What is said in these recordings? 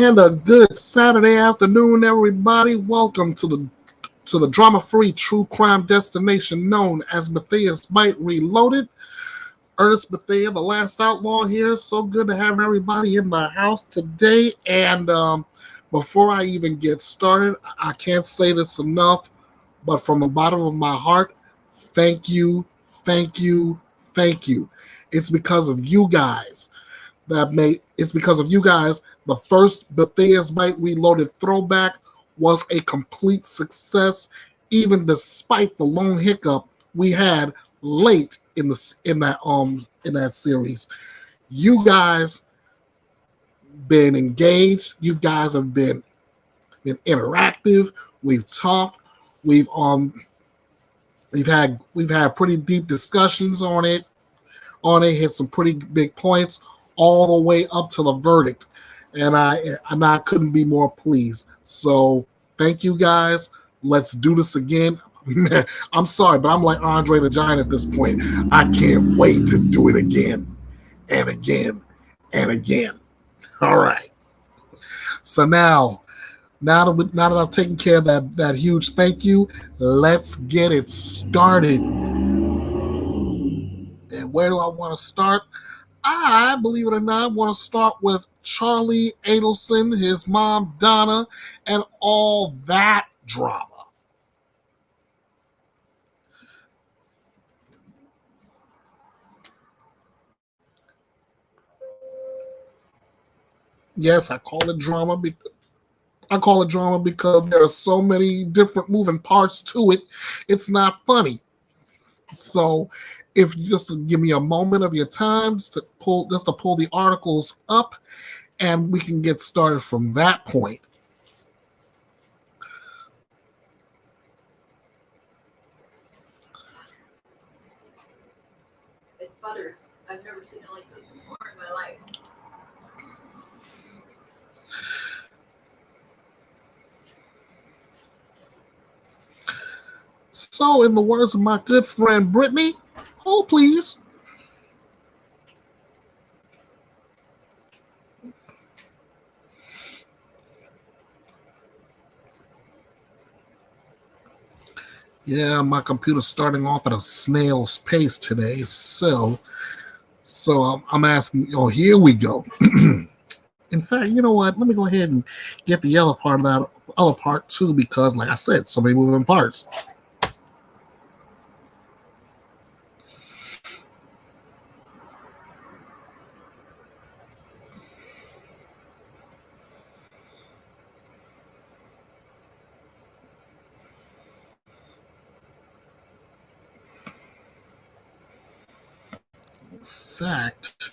And a good Saturday afternoon, everybody. Welcome to the drama-free true crime destination known as Bethea'S Byte Reloaded. Ernest Bethea, the last outlaw here. So good to have everybody in my house today. And before I even get started, I can't say this enough, but from the bottom of my heart, thank you, thank you, thank you. It's because of you guys it's because of you guys. The first Bethea'S Byte Reloaded throwback was a complete success, even despite the lone hiccup we had late in that series. You guys been engaged. You guys have been interactive. We've talked. We've had pretty deep discussions on it. Hit some pretty big points all the way up to the verdict, and I couldn't be more pleased. So thank you guys. Let's do this again. I'm sorry, but I'm like Andre the Giant at this point. I can't wait to do it again and again and again. All right. So now that I've taken care of that huge thank you, let's get it started. And where do I want to start? I, believe it or not, want to start with Charle, Adelson, his mom, Donna, and all that drama. Yes, I call it drama because there are so many different moving parts to it. It's not funny. So if you just give me a moment of your time to pull the articles up, and we can get started from that point. It's butter. I've never seen it like this before in my life. So, in the words of my good friend Brittany, hold please. Yeah, my computer's starting off at a snail's pace today, so I'm asking. Oh, here we go. In fact, you know what? Let me go ahead and get the other part too, because, like I said, so many moving parts. In fact,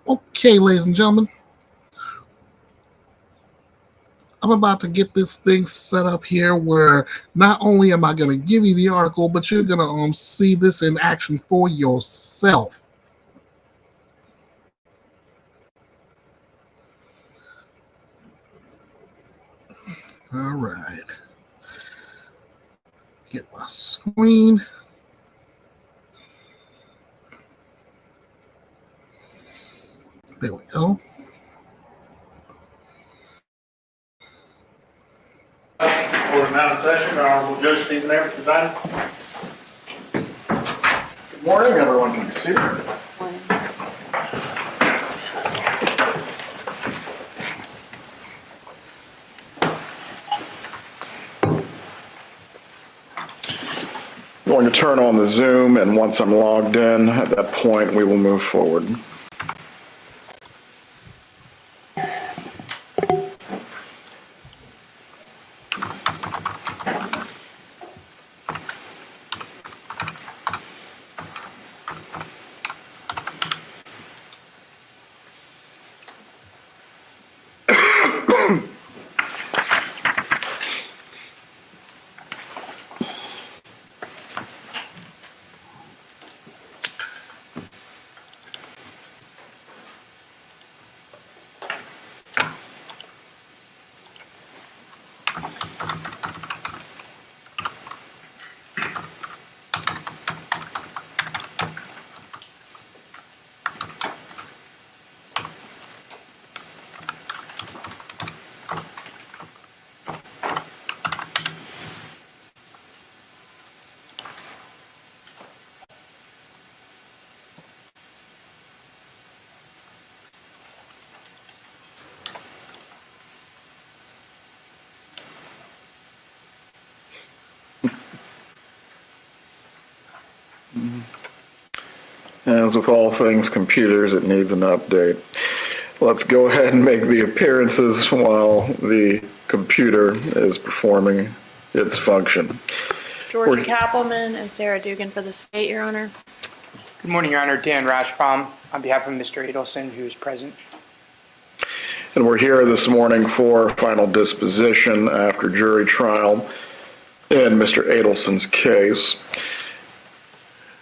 okay, ladies and gentlemen, I'm about to get this thing set up here where not only am I going to give you the article, but you're going to see this in action for yourself. All right. Get my screen. There we go. For the amount of session, Honorable Judge Stephen Evans presiding. Good morning, everyone can be seated. I'm going to turn on the Zoom, and once I'm logged in, at that point, we will move forward. As with all things computers, it needs an update. Let's go ahead and make the appearances while the computer is performing its function. Georgia Kappelman and Sarah Dugan for the state, Your Honor. Good morning, Your Honor. Dan Rashbaum on behalf of Mr. Adelson, who is present. And we're here this morning for final disposition after jury trial in Mr. Adelson's case.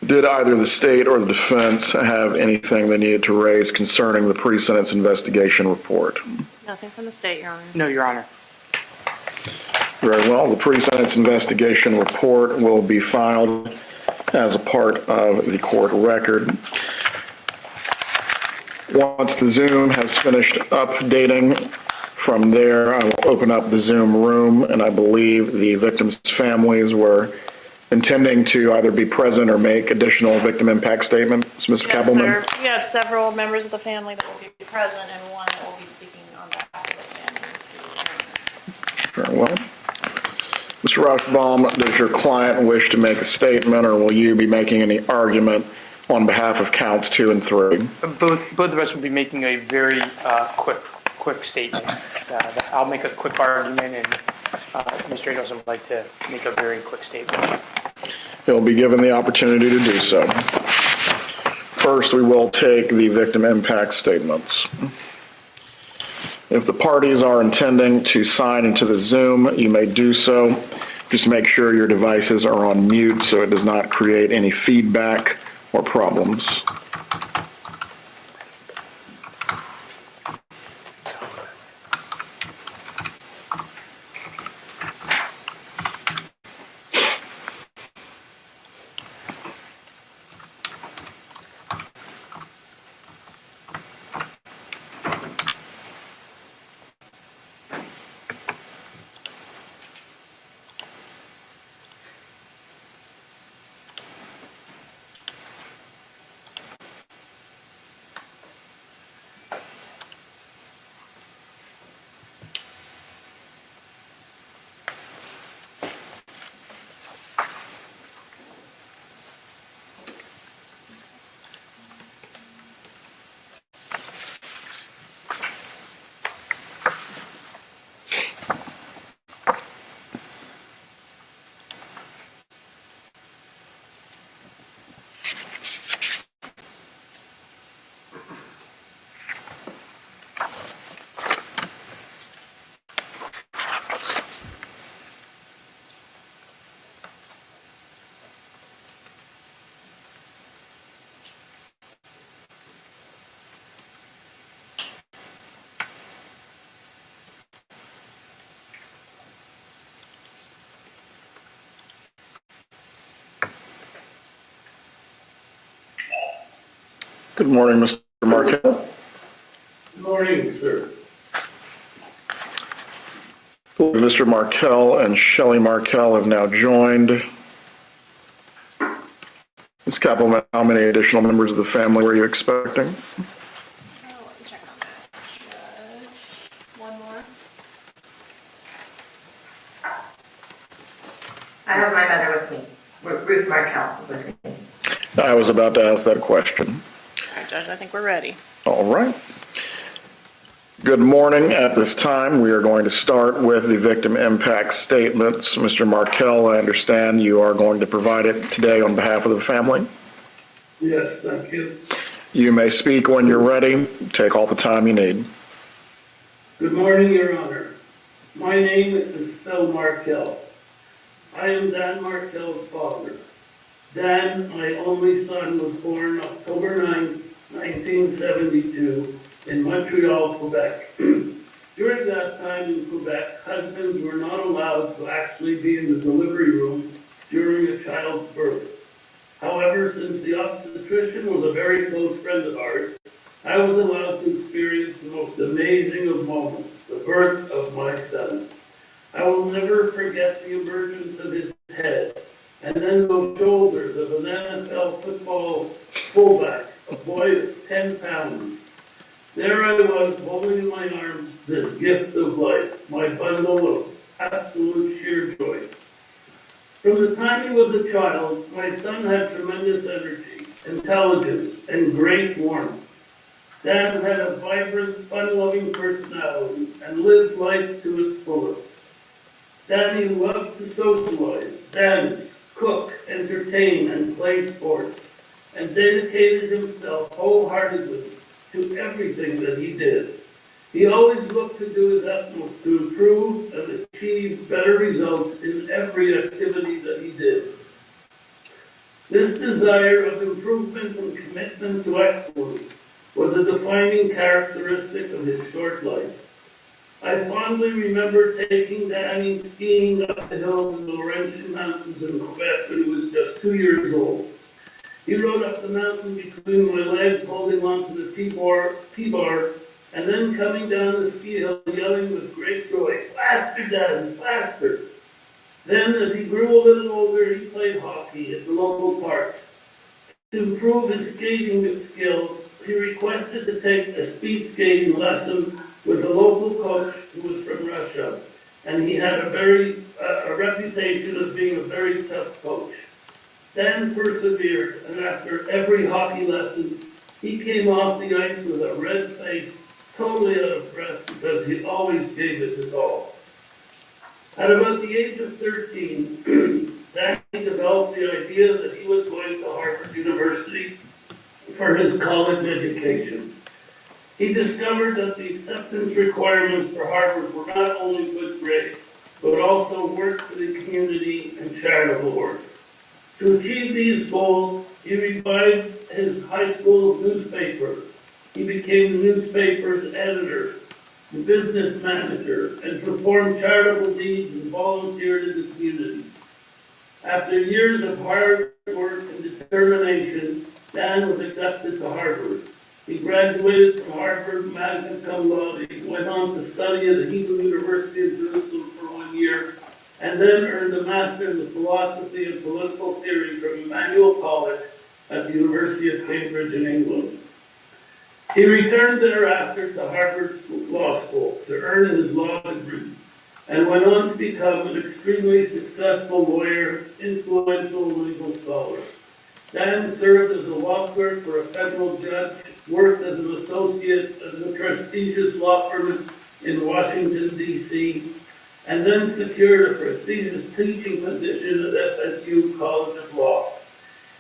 Did either the state or the defense have anything they needed to raise concerning the pre-sentence investigation report? Nothing from the state, Your Honor. No, Your Honor. Very well. The pre-sentence investigation report will be filed as a part of the court record. Once the Zoom has finished updating, from there I will open up the Zoom room, and I believe the victims' families were intending to either be present or make additional victim impact statements. Ms. Yes, Kappelman? sir. We have several members of the family that will be present and one that will be speaking on behalf of the family. Very well. Mr. Rashbaum, does your client wish to make a statement, or will you be making any argument on behalf of counts 2 and 3? Both of us will be making a very quick statement. I'll make a quick argument, and Mr. Adelson would like to make a very quick statement. He'll be given the opportunity to do so. First, we will take the victim impact statements. If the parties are intending to sign into the Zoom, you may do so. Just make sure your devices are on mute so it does not create any feedback or problems. Good morning, Mr. Markell. Good morning, sir. Mr. Markell and Shelley Markell have now joined. Ms. Kappelman, how many additional members of the family were you expecting? Oh, let me check on that. Judge, one more. I have my mother with me, Ruth Martell with me. I was about to ask that question. All right, Judge, I think we're ready. All right. Good morning. At this time, we are going to start with the victim impact statements. Mr. Markell, I understand you are going to provide it today on behalf of the family. Yes, thank you. You may speak when you're ready. Take all the time you need. Good morning, Your Honor. My name is Phil Markell. I am Dan Markell's father. Dan, my only son, was born October 9, 1972 in Montreal, Quebec. During that time in Quebec, husbands were not allowed to actually be in the delivery room during a child's birth. However, since the obstetrician was a very close friend of ours, I was allowed to experience the most amazing of moments, the birth of my son. I will never forget the emergence of his head, and then those shoulders of an NFL football fullback, a boy of 10 pounds. There I was, holding in my arms this gift of life, my bundle of absolute sheer joy. From the time he was a child, my son had tremendous energy. intelligence, and great warmth. Dan had a vibrant, fun-loving personality and lived life to its fullest. Danny loved to socialize, dance, cook, entertain, and play sports, and dedicated himself wholeheartedly to everything that he did. He always looked to do his utmost to improve and achieve better results in every activity that he did. This desire of improvement and commitment to excellence was a defining characteristic of his short life. I fondly remember taking Danny skiing up the hills in the Laurentian Mountains in Quebec when he was just 2 years old. He rode up the mountain between my legs, holding onto the T-bar, and then coming down the ski hill, yelling with great joy, "Faster, Dad, faster!" Then, as he grew a little older, he played hockey at the local park. To improve his skating skills, he requested to take a speed skating lesson with a local coach who was from Russia, and he had a reputation as being a very tough coach. Dan persevered, and after every hockey lesson, he came off the ice with a red face, totally out of breath, because he always gave it his all. At about the age of 13, Danny developed the idea that he was going to Harvard University for his college education. He discovered that the acceptance requirements for Harvard were not only good grades, but also work for the community and charitable work. To achieve these goals, he revived his high school newspaper. He became the newspaper's editor, the business manager, and performed charitable deeds and volunteered in the community. After years of hard work and determination, Dan was accepted to Harvard. He graduated from Harvard magna cum laude, went on to study at the Hebrew University of Jerusalem for 1 year, and then earned a master's in philosophy and political theory from Emmanuel College at the University of Cambridge in England. He returned thereafter to Harvard Law School to earn his law degree, and went on to become an extremely successful lawyer, influential legal scholar. Dan served as a law clerk for a federal judge, worked as an associate at a prestigious law firm in Washington, D.C., and then secured a prestigious teaching position at FSU College of Law.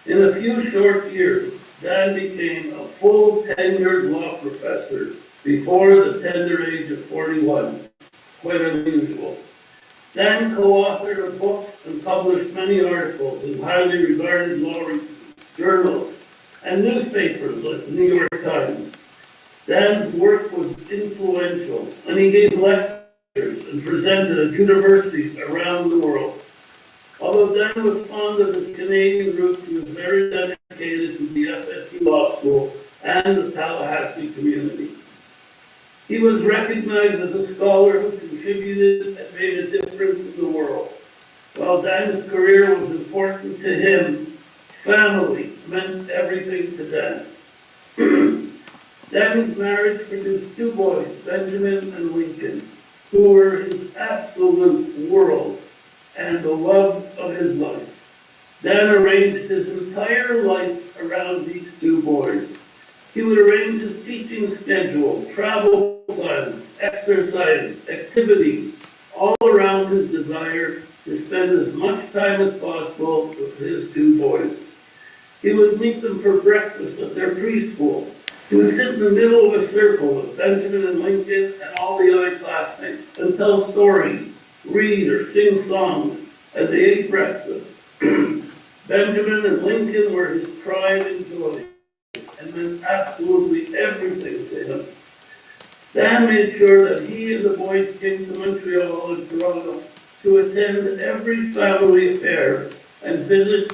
In a few short years, Dan became a full tenured law professor before the tender age of 41, quite unusual. Dan co-authored a book and published many articles in highly regarded law journals and newspapers like the New York Times. Dan's work was influential, and he gave lectures and presented at universities around the world. Although Dan was fond of his Canadian roots, he was very dedicated to the FSU Law School and the Tallahassee community. He was recognized as a scholar who contributed and made a difference in the world. While Dan's career was important to him, family meant everything to Dan. Dan's marriage produced 2 boys, Benjamin and Lincoln, who were his absolute world and the love of his life. Dan arranged his entire life around these 2 boys. He would arrange his teaching schedule, travel plans, exercise, activities, all around his desire to spend as much time as possible with his 2 boys. He would meet them for breakfast at their preschool. He would sit in the middle of a circle with Benjamin and Lincoln and all the other classmates and tell stories, read or sing songs as they ate breakfast. Benjamin and Lincoln were his pride and joy and meant absolutely everything to him. Dan made sure that he and the boys came to Montreal and Toronto to attend every family affair and visit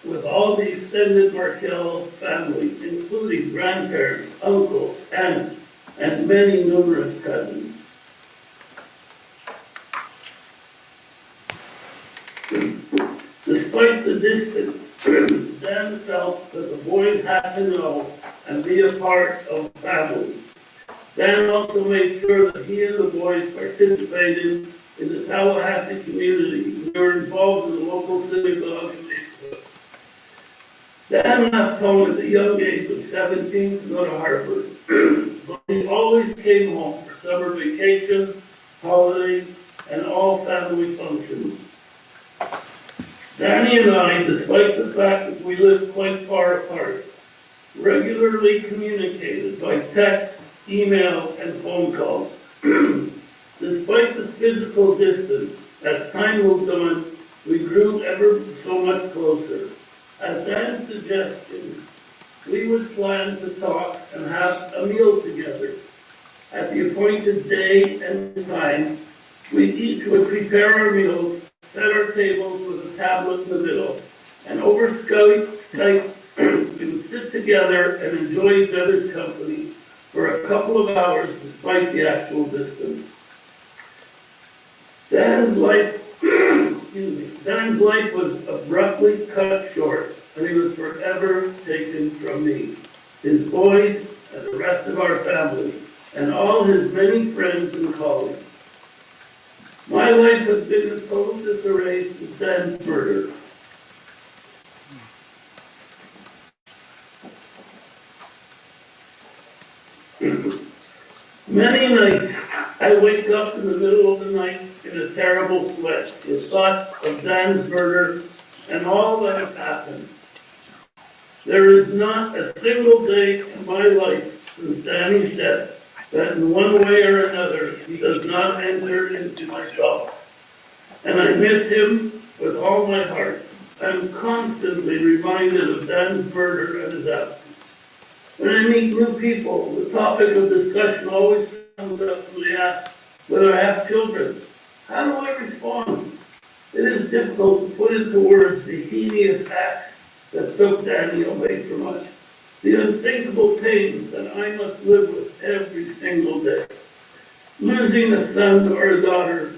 with all the extended Markel family, including grandparents, uncles, aunts, and many numerous cousins. Despite the distance, Dan felt that the boys had to know and be a part of family. Dan also made sure that he and the boys participated in the Tallahassee community. They were involved in the local synagogue and neighborhood. Dan left home at the young age of 17 to go to Harvard, but he always came home for summer vacations, holidays, and all family functions. Danny and I, despite the fact that we lived quite far apart, regularly communicated by text, email, and phone calls. Despite the physical distance, as time moved on, we grew ever so much closer. At Dan's suggestion, we would plan to talk and have a meal together. At the appointed day and time, we each would prepare our meals, set our tables with a tablet in the middle, and over Skype, we would sit together and enjoy each other's company for a couple of hours despite the actual distance. Dan's life was abruptly cut short, and he was forever taken from me, his boys, and the rest of our family, and all his many friends and colleagues. My life has been in total disarray since Dan's murder. Many nights I wake up in the middle of the night in a terrible sweat with thoughts of Dan's murder and all that has happened. There is not a single day in my life since Danny's death that in one way or another he does not enter into my thoughts. And I miss him with all my heart. I'm constantly reminded of Dan's murder and his absence. When I meet new people, the topic of discussion always comes up when they ask whether I have children. How do I respond? It is difficult to put into words the heinous acts that took Danny away from us, the unthinkable pains that I must live with every single day. Losing a son or a daughter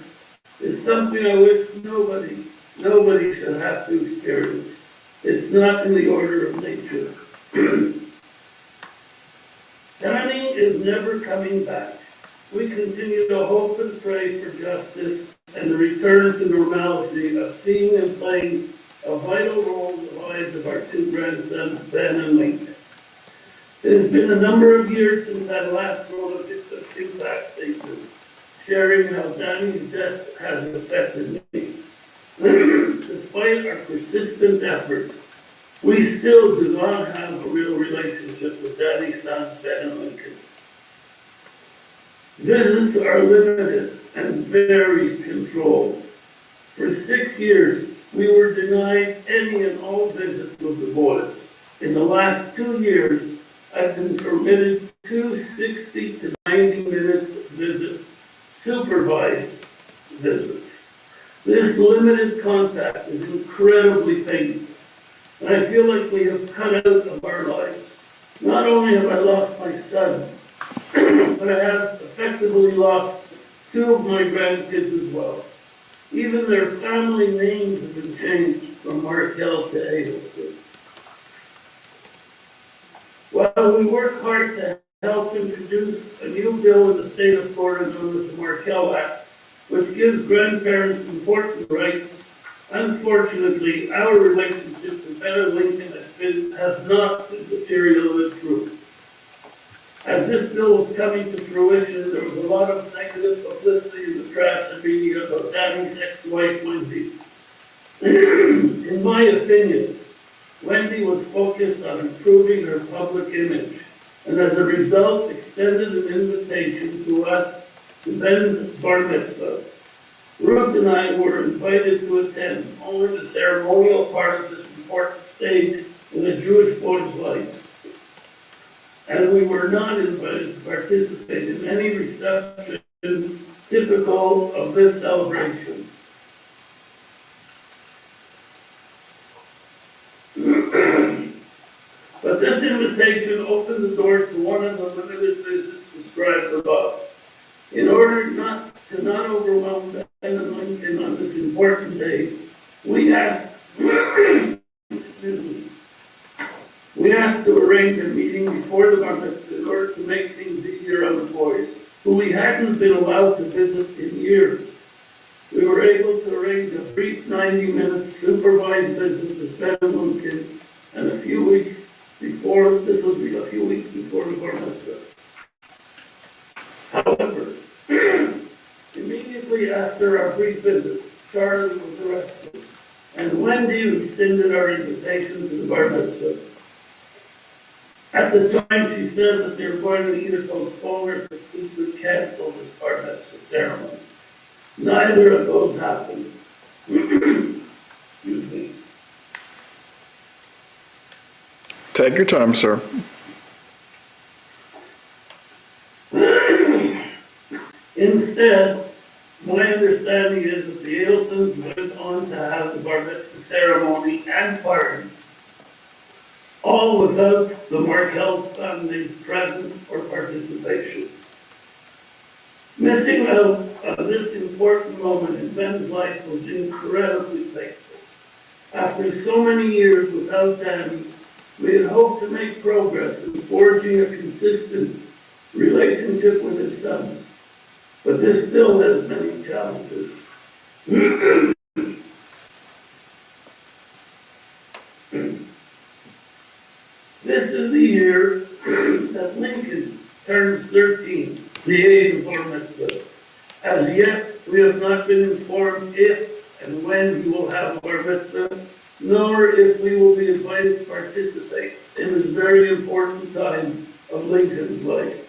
is something I wish nobody should have to experience. It's not in the order of nature. Danny is never coming back. We continue to hope and pray for justice and the return to normalcy of seeing and playing a vital role in the lives of our two grandsons, Ben and Lincoln. It has been a number of years since I last wrote a victim impact statement, sharing how Danny's death has affected me. Despite our persistent efforts, we still do not have a real relationship with Danny's sons, Ben and Lincoln. Visits are limited and very controlled. For 6 years, we were denied any and all visits with the boys. In the last 2 years, I've been permitted 60 to 90-minute visits, supervised visits. This limited contact is incredibly painful, and I feel like we have cut out of our lives. Not only have I lost my son, but I have effectively lost 2 of my grandkids as well. Even their family names have been changed from Markel to Adelson. While we work hard to help introduce a new bill in the state of Florida known as the Markel Act, which gives grandparents important rights, unfortunately, our relationship with Ben and Lincoln has not been materially improved. As this bill was coming to fruition, there was a lot of negative publicity in the press and media about Danny's ex-wife, Wendy. In my opinion, Wendy was focused on improving her public image, and as a result, extended an invitation to us to Ben's bar mitzvah. Brooke and I were invited to attend only the ceremonial part of this important stage in a Jewish boy's life. And we were not invited to participate in any reception typical of this celebration. But this invitation opened the door to one of the limited visits described above. In order not to overwhelm Ben and Lincoln on this important day, we asked to arrange a meeting before the bar mitzvah in order to make things easier on the boys, who we hadn't been allowed to visit in years. We were able to arrange a brief 90-minute supervised visit with Ben and Lincoln and a few weeks before, this will be a few weeks before the bar mitzvah. However, immediately after our brief visit, Charle was arrested, and Wendy rescinded our invitation to the bar mitzvah. At the time, she said that they were going to either postpone or completely cancel this bar mitzvah ceremony. Neither of those happened. Excuse me. Take your time, sir. Instead, my understanding is that the Adelsons went on to have the bar mitzvah ceremony and party, all without the Markel family's presence or participation. Missing out on this important moment in Ben's life was incredibly painful. After so many years without Danny, we had hoped to make progress in forging a consistent relationship with his sons, but this still has many challenges. This is the year that Lincoln turns 13, the age of bar mitzvah. As yet, we have not been informed if and when he will have a bar mitzvah, nor if we will be invited to participate in this very important time of Lincoln's life.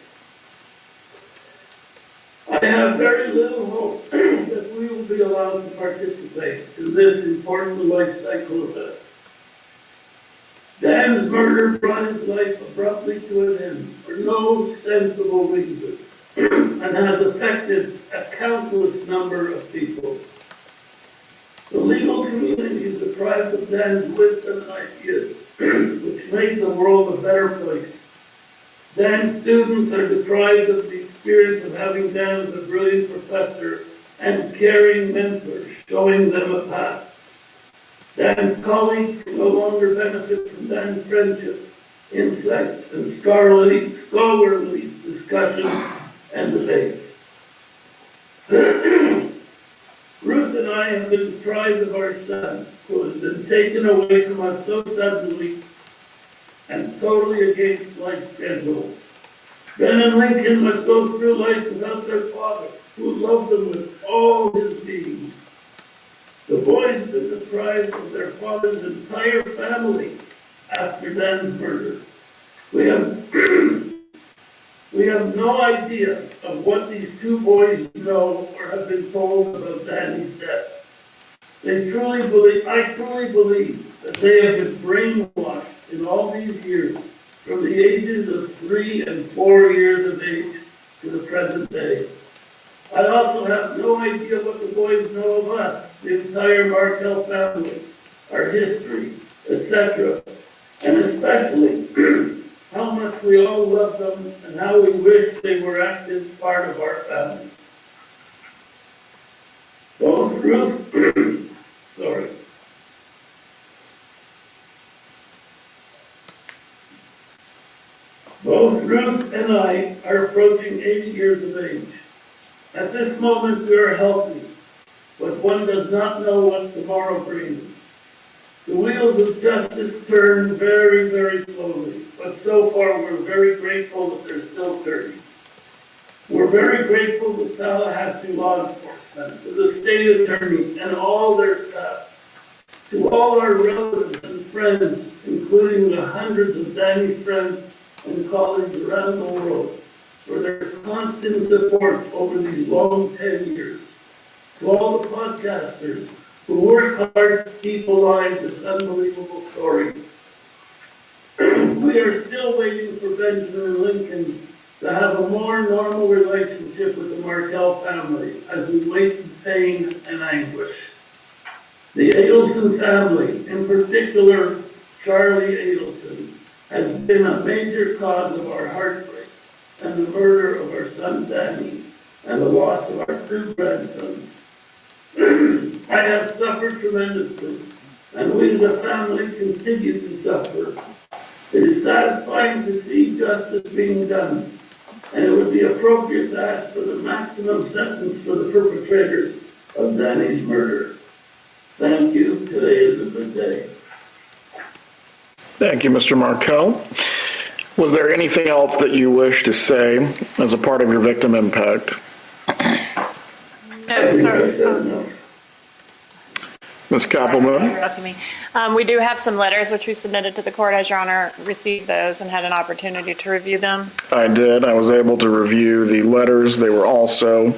I have very little hope that we will be allowed to participate in this important life cycle event. Dan's murder brought his life abruptly to an end for no sensible reason and has affected a countless number of people. The legal community is deprived of Dan's wisdom and ideas, which made the world a better place. Dan's students are deprived of the experience of having Dan as a brilliant professor and caring mentor, showing them a path. Dan's colleagues can no longer benefit from Dan's friendship, insights, and scholarly discussions and debates. Ruth and I have been deprived of our son, who has been taken away from us so suddenly and totally against life's schedule. Ben and Lincoln must go through life without their father, who loved them with all his being. The boys have been deprived of their father's entire family after Dan's murder. We have no idea of what these two boys know or have been told about Danny's death. I truly believe that they have been brainwashed in all these years, from the ages of 3 and 4 years of age to the present day. I also have no idea what the boys know of us, the entire Markel family, our history, etc., and especially how much we all love them and how we wish they were active part of our family. Both Ruth and I are approaching 80 years of age. At this moment we are healthy, but one does not know what tomorrow brings. The wheels of justice turn very, very slowly, but so far we're very grateful that they're still turning. We're very grateful to Tallahassee law enforcement, to the state attorney and all their staff, to all our relatives and friends, including the hundreds of Danny's friends and colleagues around the world, for their constant support over these long 10 years. To all the podcasters who work hard to keep alive this unbelievable story. We are still waiting for Benjamin Lincoln to have a more normal relationship with the Markel family as we wait in pain and anguish. The Adelson family, in particular Charle Adelson, has been a major cause of our heartbreak and the murder of our son Danny and the loss of our 2 grandsons. I have suffered tremendously, and we as a family continue to suffer. It is satisfying to see justice being done, and it would be appropriate to ask for the maximum sentence for the perpetrators of Danny's murder. Thank you. Today is a good day. Thank you, Mr. Markell. Was there anything else that you wish to say as a part of your victim impact? No, sir. Ms. Koppelman? You're asking me. We do have some letters which we submitted to the court, as Your Honor received those and had an opportunity to review them. I did. I was able to review the letters. They were also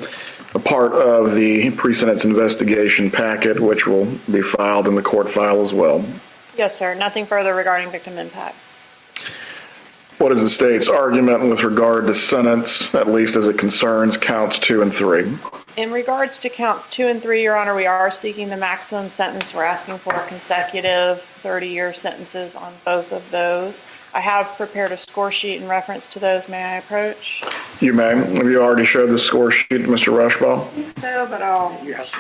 a part of the pre-sentence investigation packet, which will be filed in the court file as well. Yes, sir. Nothing further regarding victim impact. What is the state's argument with regard to sentence, at least as it concerns counts 2 and 3? In regards to counts 2 and 3, Your Honor, we are seeking the maximum sentence. We're asking for consecutive 30-year sentences on both of those. I have prepared a score sheet in reference to those. May I approach? You may. Have you already showed the score sheet to Mr. Rushbaugh? I think so, but I'll... Yes.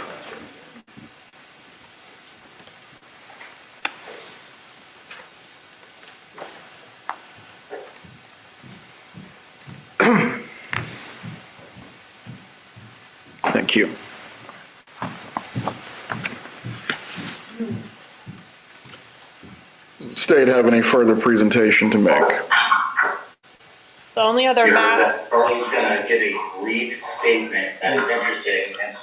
Thank you. Does the state have any further presentation to make? The only other matter... Charlie's gonna give a brief statement that is interesting and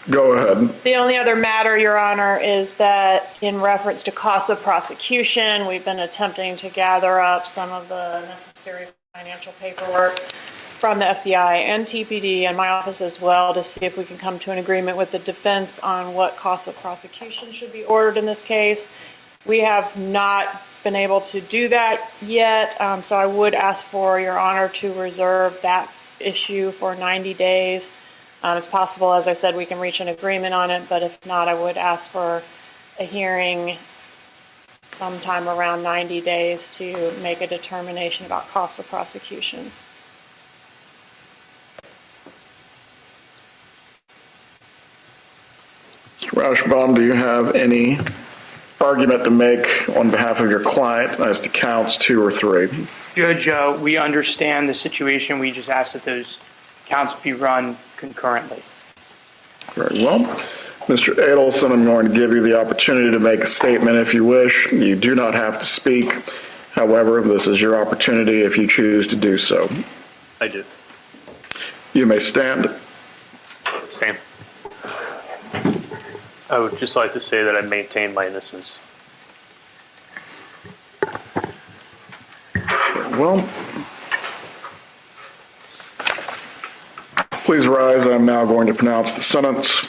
Go ahead. The only other matter, Your Honor, is that in reference to costs of prosecution, we've been attempting to gather up some of the necessary financial paperwork from the FBI and TPD and my office as well to see if we can come to an agreement with the defense on what costs of prosecution should be ordered in this case. We have not been able to do that yet, so I would ask for Your Honor to reserve that issue for 90 days. It's possible, as I said, we can reach an agreement on it, but if not, I would ask for a hearing sometime around 90 days to make a determination about costs of prosecution. Mr. Rauschbaum, do you have any argument to make on behalf of your client as to counts 2 or 3? Judge, we understand the situation. We just ask that those counts be run concurrently. Very well. Mr. Adelson, I'm going to give you the opportunity to make a statement if you wish. You do not have to speak. However, this is your opportunity if you choose to do so. I do. You may stand. Same. I would just like to say that I maintain my innocence. Very well. Please rise. I'm now going to pronounce the sentence.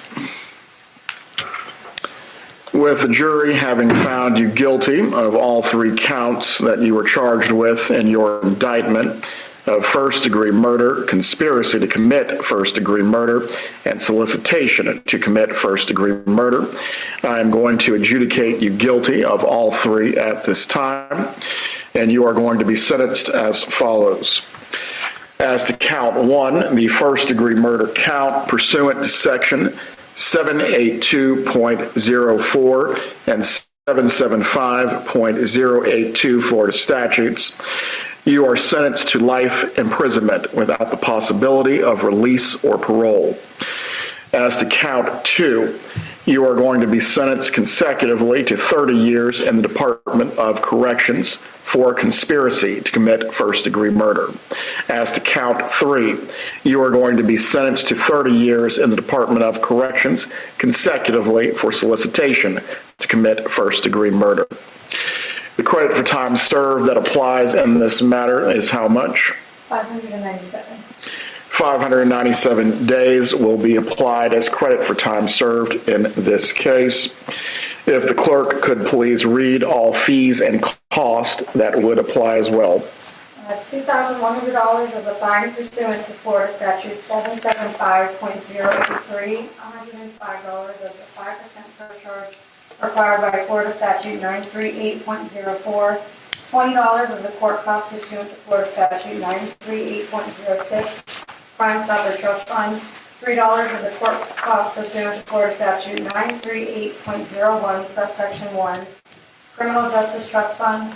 With the jury having found you guilty of all 3 counts that you were charged with in your indictment of first-degree murder, conspiracy to commit first-degree murder, and solicitation to commit first-degree murder, I am going to adjudicate you guilty of all 3 at this time, and you are going to be sentenced as follows. As to count 1, the first-degree murder count pursuant to section 782.04 and 775.082 Florida statutes, you are sentenced to life imprisonment without the possibility of release or parole. As to count 2, you are going to be sentenced consecutively to 30 years in the Department of Corrections for conspiracy to commit first-degree murder. As to count 3, you are going to be sentenced to 30 years in the Department of Corrections consecutively for solicitation to commit first-degree murder. The credit for time served that applies in this matter is how much? 597. 597 days will be applied as credit for time served in this case. If the clerk could please read all fees and costs that would apply as well. $2,100 as a fine pursuant to Florida Statute 775.083, $105 as a 5% surcharge required by Florida Statute 938.04, $20 as a court cost pursuant to Florida Statute 938.06, Crime Stopper Trust Fund, $3 as a court cost pursuant to Florida Statute 938.01, subsection 1, Criminal Justice Trust Fund,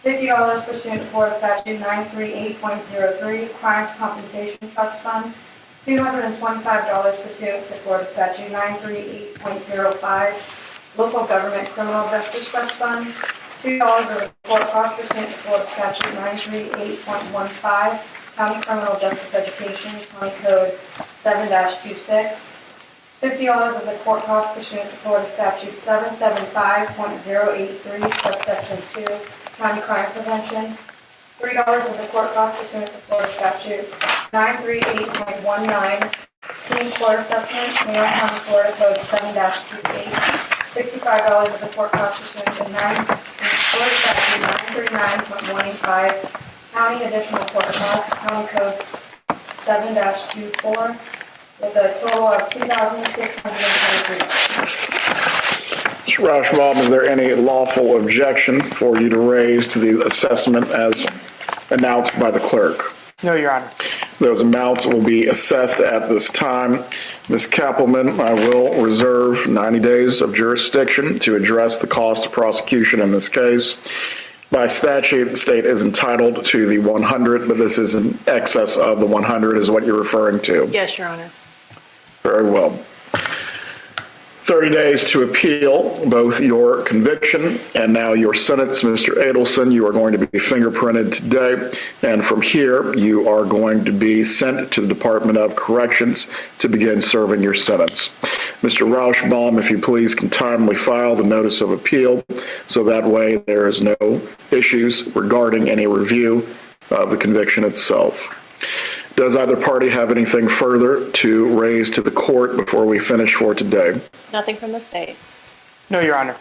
$50 pursuant to Florida Statute 938.03, Crimes Compensation Trust Fund, $225 pursuant to Florida Statute 938.05, Local Government Criminal Justice Trust Fund, $2 of the court cost pursuant to Florida Statute 938.15, County Criminal Justice Education, County Code 7-26, $50 of the court cost pursuant to Florida Statute 775.083, subsection 2, County Crime Prevention, $3 of the court cost pursuant to Florida Statute 938.19, Teen Court Assessment, New County, Florida Code 7-28, $65 of the court cost pursuant to Florida Statute 939.185, County Additional Court Cost, County Code 7-24, with a total of $2,623. Mr. Rauschbaum, is there any lawful objection for you to raise to the assessment as announced by the clerk? No, Your Honor. Those amounts will be assessed at this time. Ms. Kappelman, I will reserve 90 days of jurisdiction to address the cost of prosecution in this case. By statute, the state is entitled to the 100, but this is in excess of the 100 is what you're referring to. Yes, Your Honor. Very well. 30 days to appeal both your conviction and now your sentence. Mr. Adelson, you are going to be fingerprinted today, and from here you are going to be sent to the Department of Corrections to begin serving your sentence. Mr. Rauschbaum, if you please can timely file the notice of appeal so that way there is no issues regarding any review of the conviction itself. Does either party have anything further to raise to the court before we finish for today? Nothing from the state. No, Your Honor.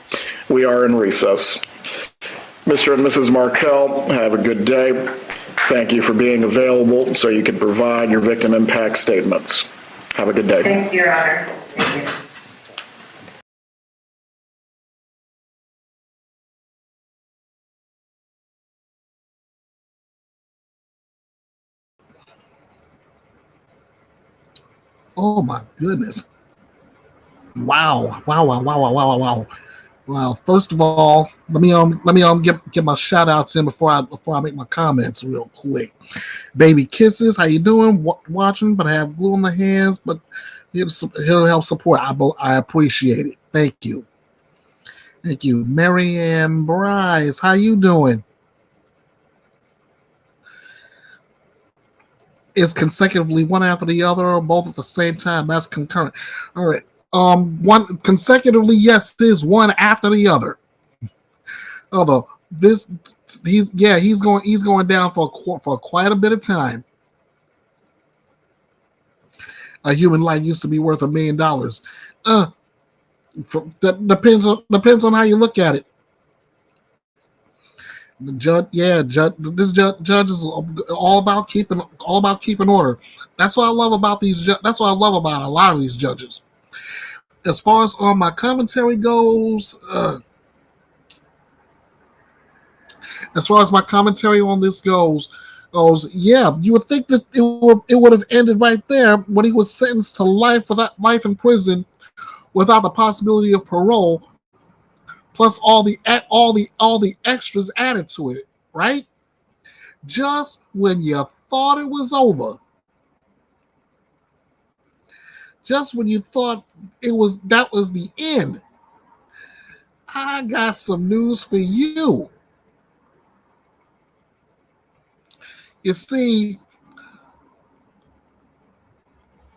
We are in recess. Mr. and Mrs. Markell, have a good day. Thank you for being available so you can provide your victim impact statements. Have a good day. Thank you, Your Honor. Thank you. Oh my goodness. Wow. Well, first of all, let me get my shout outs in before I make my comments real quick. Baby Kisses, how you doing? Watching, but I have glue on the hands, but it'll help support. I appreciate it. Thank you. Mary Ann Bryce, how you doing? Is consecutively one after the other or both at the same time? That's concurrent. All right. One consecutively, yes, this one after the other. Although he's going down for quite a bit of time. A human life used to be worth $1 million. That depends on how you look at it. The judge, this judge is all about keeping order. That's what I love about these. That's what I love about a lot of these judges. As far as my commentary goes, as far as my commentary on this goes, yeah, you would think that it would have ended right there when he was sentenced to life in prison without the possibility of parole. Plus all the extras added to it, right? Just when you thought it was over, just when you thought that was the end, I got some news for you. You see,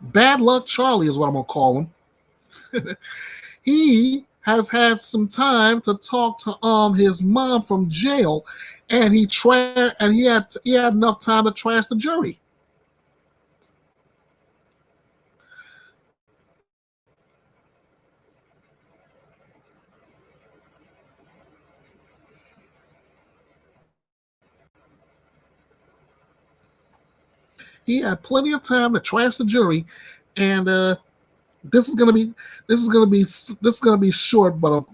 Bad Luck Charlie is what I'm gonna call him. He has had some time to talk to his mom from jail, and he had enough time to trash the jury. He had plenty of time to trash the jury, and this is gonna be short, but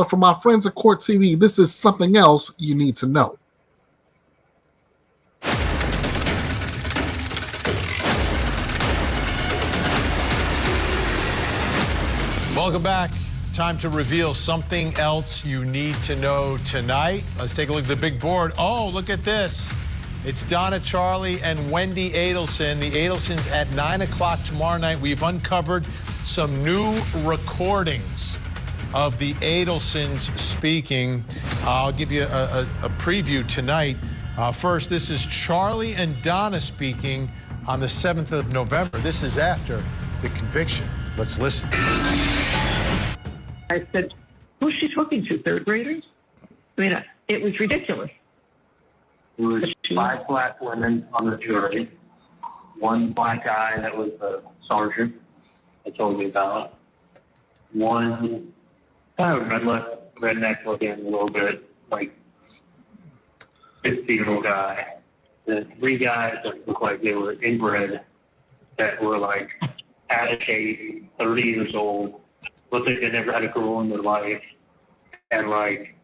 for my friends at Court TV, this is something else you need to know. Welcome back. Time to reveal something else you need to know tonight. Let's take a look at the big board. Oh, look at this. It's Donna Charle and Wendy Adelson. The Adelsons at 9 o'clock tomorrow night. We've uncovered some new recordings of the Adelsons speaking. I'll give you a preview tonight. First, this is Charle and Donna speaking on the 7th of November. This is after the conviction. Let's listen. I said, who's she talking to, third graders? I mean, it was ridiculous. There was 5 black women on the jury, 1 black guy that was the sergeant I told you about, 1 kind of redneck looking a little bit, like 50-year-old guy, and 3 guys that looked like they were inbred that were like out of shape, 30 years old, looked like they never had a girl in their life, and like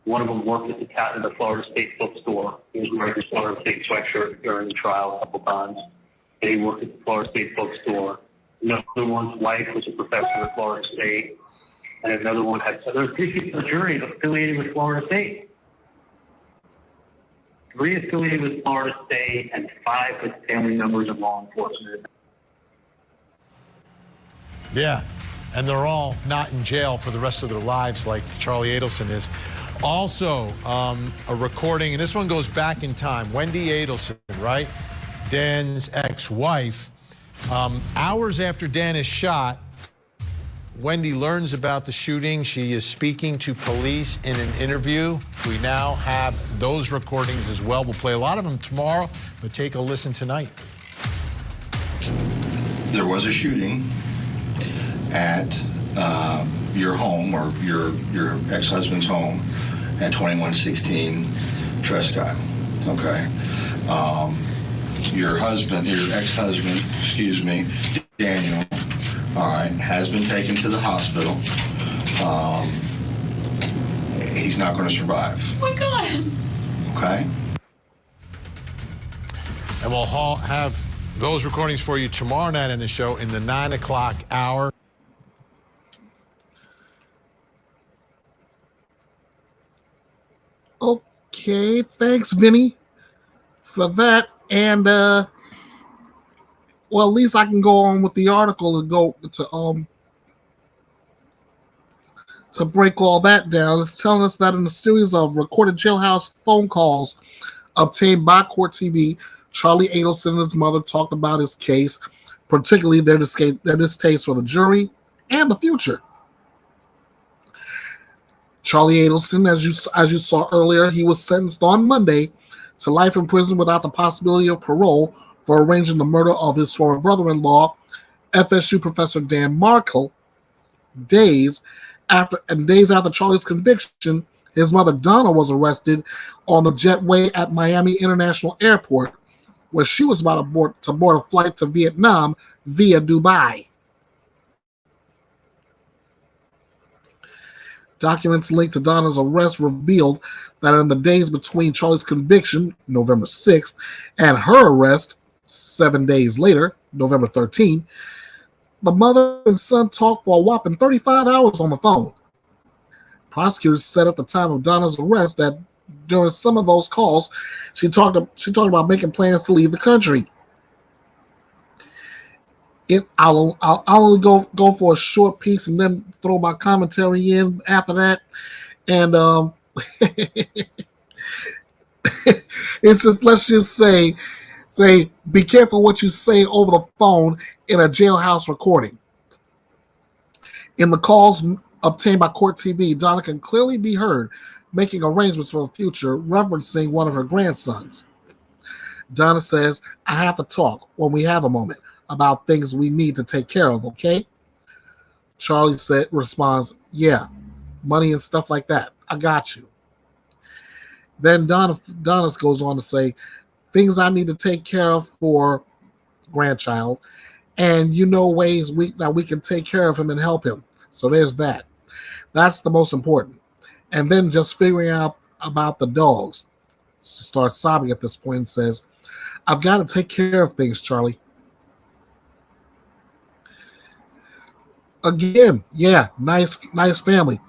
one of them worked at the Florida State bookstore. He was wearing his Florida State sweatshirt during the trial a couple times. And he worked at the Florida State bookstore. Another one's wife was a professor at Florida State. And another one had, so there were 3 people in the jury affiliated with Florida State. 3 affiliated with Florida State and 5 with family members of law enforcement. Yeah, and they're all not in jail for the rest of their lives like Charle Adelson is. Also, a recording, and this one goes back in time. Wendy Adelson, right? Dan's ex-wife. Hours after Dan is shot, Wendy learns about the shooting. She is speaking to police in an interview. We now have those recordings as well. We'll play a lot of them tomorrow, but take a listen tonight. There was a shooting at your home, or your ex-husband's home, at 2116 Trescott. Okay. Your ex-husband, excuse me, Daniel, all right, has been taken to the hospital. He's not going to survive. Oh my God. Okay. And we'll have those recordings for you tomorrow night in the show in the 9 o'clock hour. Okay, thanks, Vinny, for that. And well, at least I can go on with the article and go to break all that down. It's telling us that in a series of recorded jailhouse phone calls obtained by Court TV, Charle Adelson and his mother talked about his case, particularly their distaste for the jury and the future. Charle Adelson, as you saw earlier, he was sentenced on Monday to life in prison without the possibility of parole for arranging the murder of his former brother-in-law, FSU professor Dan Markle. Days after Charlie's conviction, his mother Donna was arrested on the jetway at Miami International Airport, where she was about to board a flight to Vietnam via Dubai. Documents linked to Donna's arrest revealed that in the days between Charlie's conviction, November 6th, and her arrest, 7 days later, November 13th, the mother and son talked for a whopping 35 hours on the phone. Prosecutors said at the time of Donna's arrest that during some of those calls, she talked about making plans to leave the country. I'll only go for a short piece and then throw my commentary in after that. And it's just, let's just say, be careful what you say over the phone in a jailhouse recording. In the calls obtained by Court TV, Donna can clearly be heard making arrangements for the future, referencing one of her grandsons. Donna says, "I have to talk when we have a moment about things we need to take care of, okay?" Charle responds, "Yeah, money and stuff like that. I got you." Then Donna goes on to say, "Things I need to take care of for grandchild, and ways that we can take care of him and help him. So there's that. That's the most important. And then just figuring out about the dogs." She starts sobbing at this point and says, "I've got to take care of things, Charle." Again, yeah, nice family,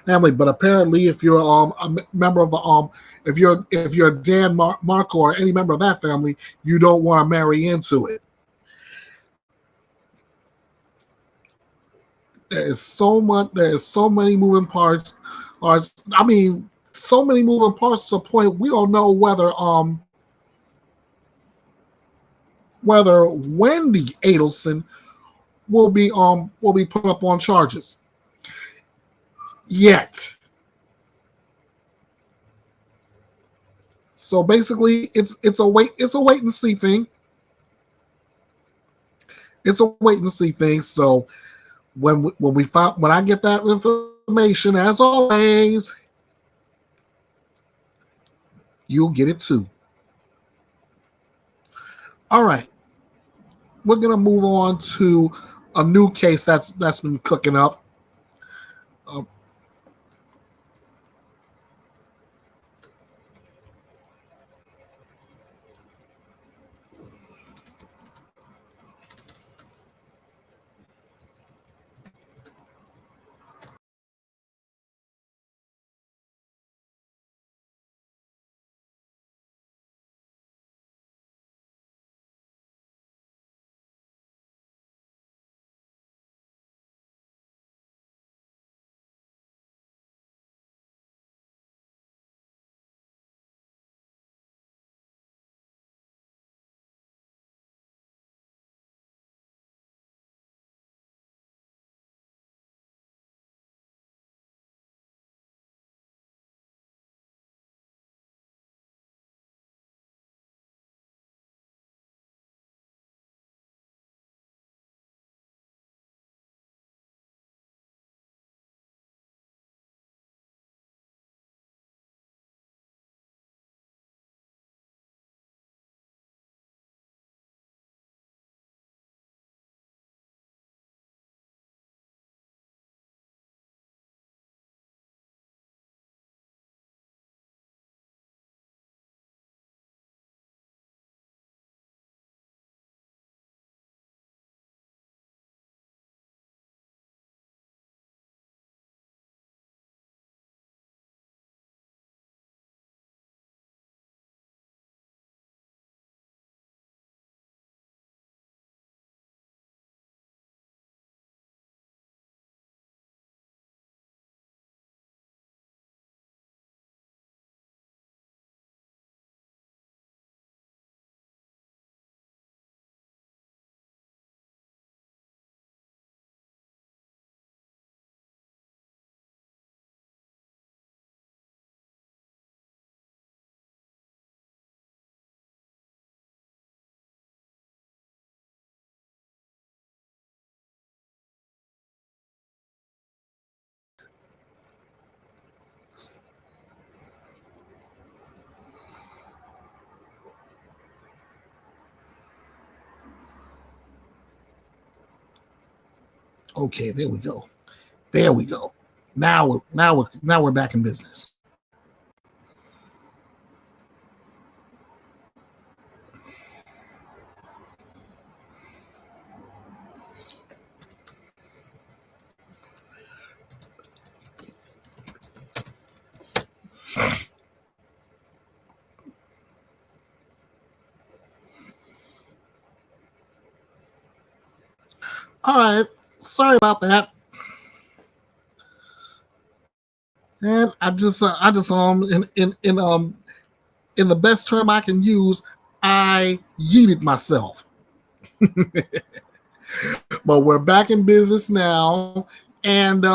but apparently, if you're a member of the if you're Dan Markle or any member of that family, you don't want to marry into it. There is so many moving parts. I mean, so many moving parts to the point we don't know whether Wendy Adelson will be put up on charges yet. So basically, it's a wait and see thing. It's a wait and see thing. So when I get that information, as always, you'll get it too. All right, we're gonna move on to a new case that's been cooking up. Okay, there we go. There we go. Now we're back in business. All right, sorry about that. And I just in the best term I can use, I yeeted myself. But we're back in business now, and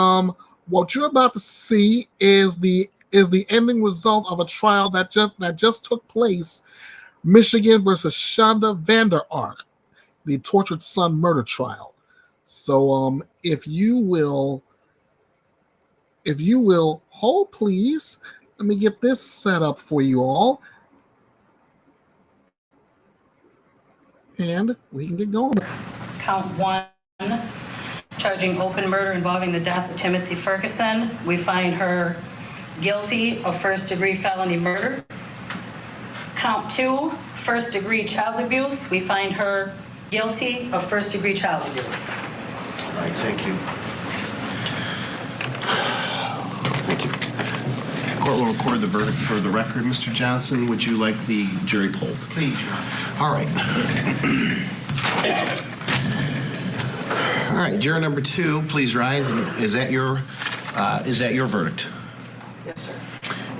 what you're about to see is the ending result of a trial that just took place, Michigan versus Shanda Vander, the tortured son murder trial. So if you will hold, please. Let me get this set up for you all, and we can get going. Count 1, charging open murder involving the death of Timothy Ferguson. We find her guilty of first-degree felony murder. Count 2, first-degree child abuse. We find her guilty of first-degree child abuse. All right, thank you. Thank you. Court will record the verdict for the record. Mr. Johnson, would you like the jury polled? Please, Your Honor. All right. All right, juror number 2, please rise. And is that your verdict? Yes, sir.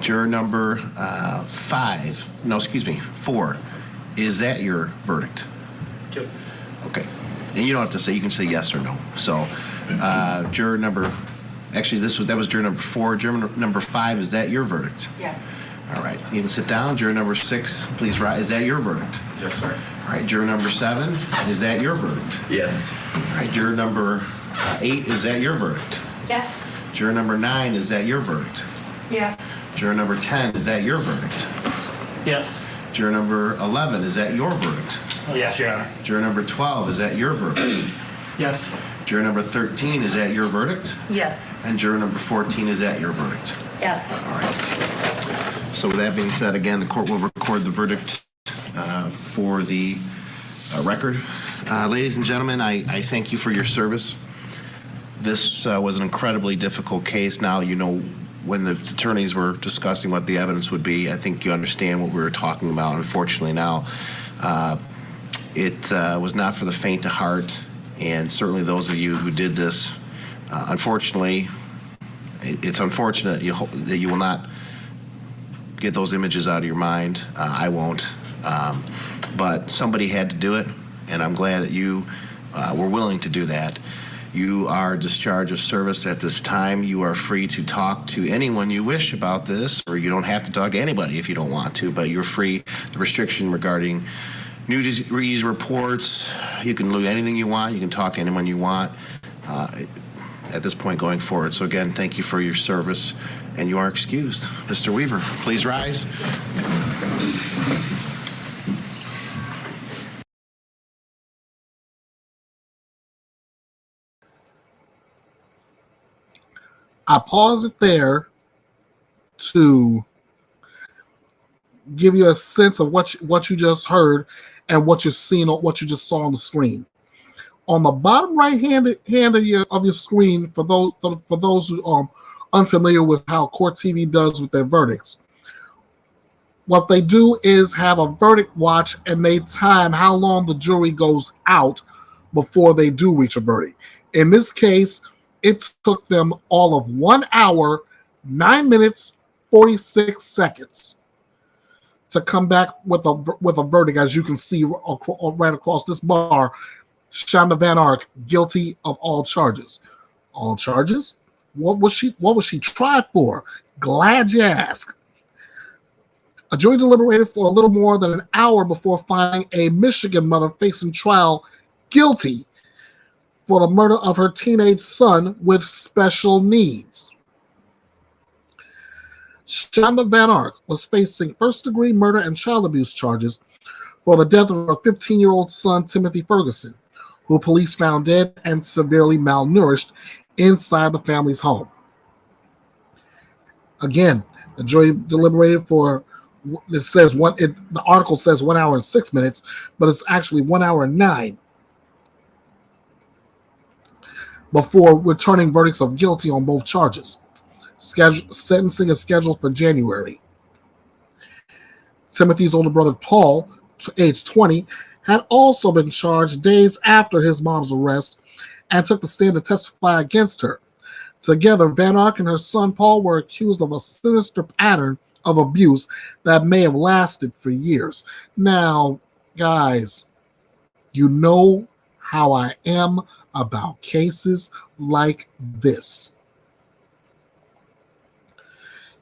Juror number 4, is that your verdict? Two. Okay. And you don't have to say, you can say yes or no. So, juror number, actually, that was juror number 4. Juror number 5, is that your verdict? Yes. All right, you can sit down. Juror number 6, please rise. Is that your verdict? Yes, sir. All right, juror number 7, is that your verdict? Yes. All right, juror number 8, is that your verdict? Yes. Juror number 9, is that your verdict? Yes. Juror number 10, is that your verdict? Yes. Juror number 11, is that your verdict? Oh, yes, Your Honor. Juror number 12, is that your verdict? Yes. Juror number 13, is that your verdict? Yes. And juror number 14, is that your verdict? Yes. All right. So with that being said, again, the court will record the verdict for the record. Ladies and gentlemen, I thank you for your service. This was an incredibly difficult case. Now, you know, when the attorneys were discussing what the evidence would be, I think you understand what we were talking about. Unfortunately now, it was not for the faint of heart, and certainly those of you who did this, unfortunately, it's unfortunate that you will not get those images out of your mind. I won't. But somebody had to do it, and I'm glad that you were willing to do that. You are discharged of service at this time. You are free to talk to anyone you wish about this, or you don't have to talk to anybody if you don't want to, but you're free. The restriction regarding news reports, you can do anything you want. You can talk to anyone you want at this point going forward. So again, thank you for your service, and you are excused. Mr. Weaver, please rise. I pause it there to give you a sense of what you just heard and what you're seeing, what you just saw on the screen. On the bottom right hand of your screen, for those who are unfamiliar with how Court TV does with their verdicts, what they do is have a verdict watch, and they time how long the jury goes out before they do reach a verdict. In this case, it took them all of 1 hour, 9 minutes, 46 seconds to come back with a verdict. As you can see right across this bar, Shanda Vander, guilty of all charges. All charges? What was she tried for? Glad you asked. A jury deliberated for a little more than an hour before finding a Michigan mother facing trial guilty for the murder of her teenage son with special needs. Shanda Vander was facing first-degree murder and child abuse charges for the death of her 15-year-old son, Timothy Ferguson, who police found dead and severely malnourished inside the family's home. Again, the jury deliberated for, the article says 1 hour and 6 minutes, but it's actually 1 hour and 9. Before returning verdicts of guilty on both charges. Sentencing is scheduled for January. Timothy's older brother, Paul, age 20, had also been charged days after his mom's arrest and took the stand to testify against her. Together, Van Ark and her son, Paul, were accused of a sinister pattern of abuse that may have lasted for years. Now, guys, you know how I am about cases like this.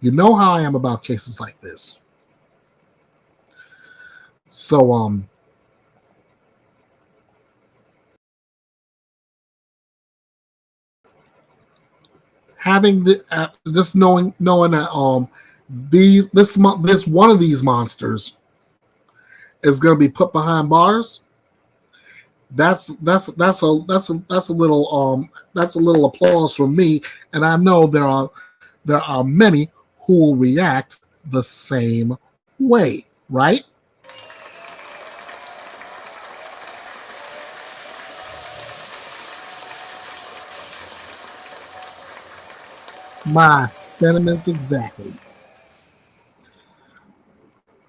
You know how I am about cases like this. So, having just knowing that this one of these monsters is going to be put behind bars. That's a little applause from me, and I know there are many who will react the same way, right? My sentiments exactly.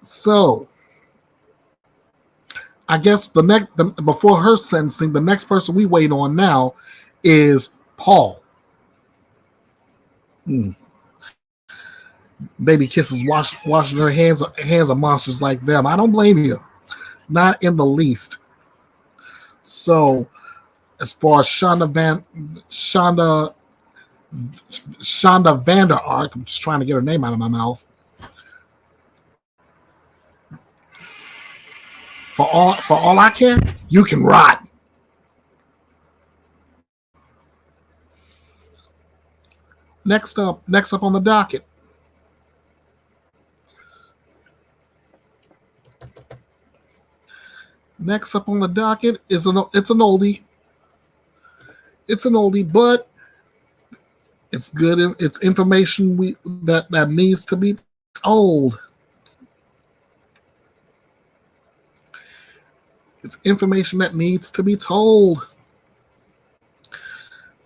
So, I guess before her sentencing, the next person we wait on now is Paul. Baby kisses washing her hands of monsters like them. I don't blame you. Not in the least. So, as far as Shanda Vander arc, I'm just trying to get her name out of my mouth. For all I care, you can rot. Next up on the docket. Next up on the docket is an oldie. It's an oldie, but it's good. It's information that needs to be told. It's information that needs to be told.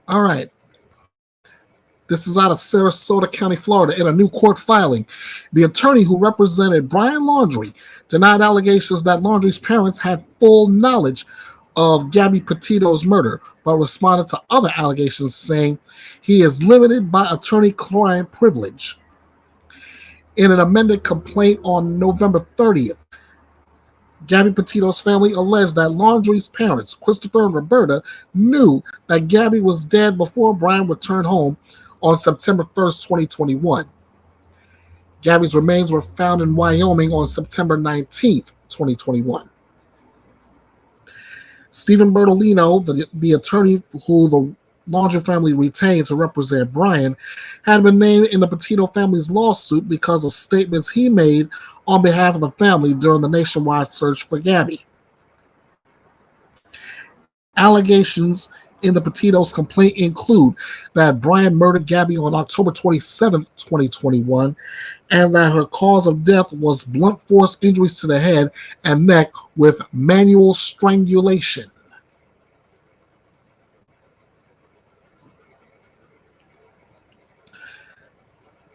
All right. This is out of Sarasota County, Florida, in a new court filing. The attorney who represented Brian Laundrie denied allegations that Laundrie's parents had full knowledge of Gabby Petito's murder, but responded to other allegations saying he is limited by attorney-client privilege. In an amended complaint on November 30th, Gabby Petito's family alleged that Laundrie's parents, Christopher and Roberta, knew that Gabby was dead before Brian returned home on September 1st, 2021. Gabby's remains were found in Wyoming on September 19th, 2021. Stephen Bertolino, the attorney who the Laundrie family retained to represent Brian, had been named in the Petito family's lawsuit because of statements he made on behalf of the family during the nationwide search for Gabby. Allegations in the Petito's complaint include that Brian murdered Gabby on October 27, 2021, and that her cause of death was blunt force injuries to the head and neck with manual strangulation.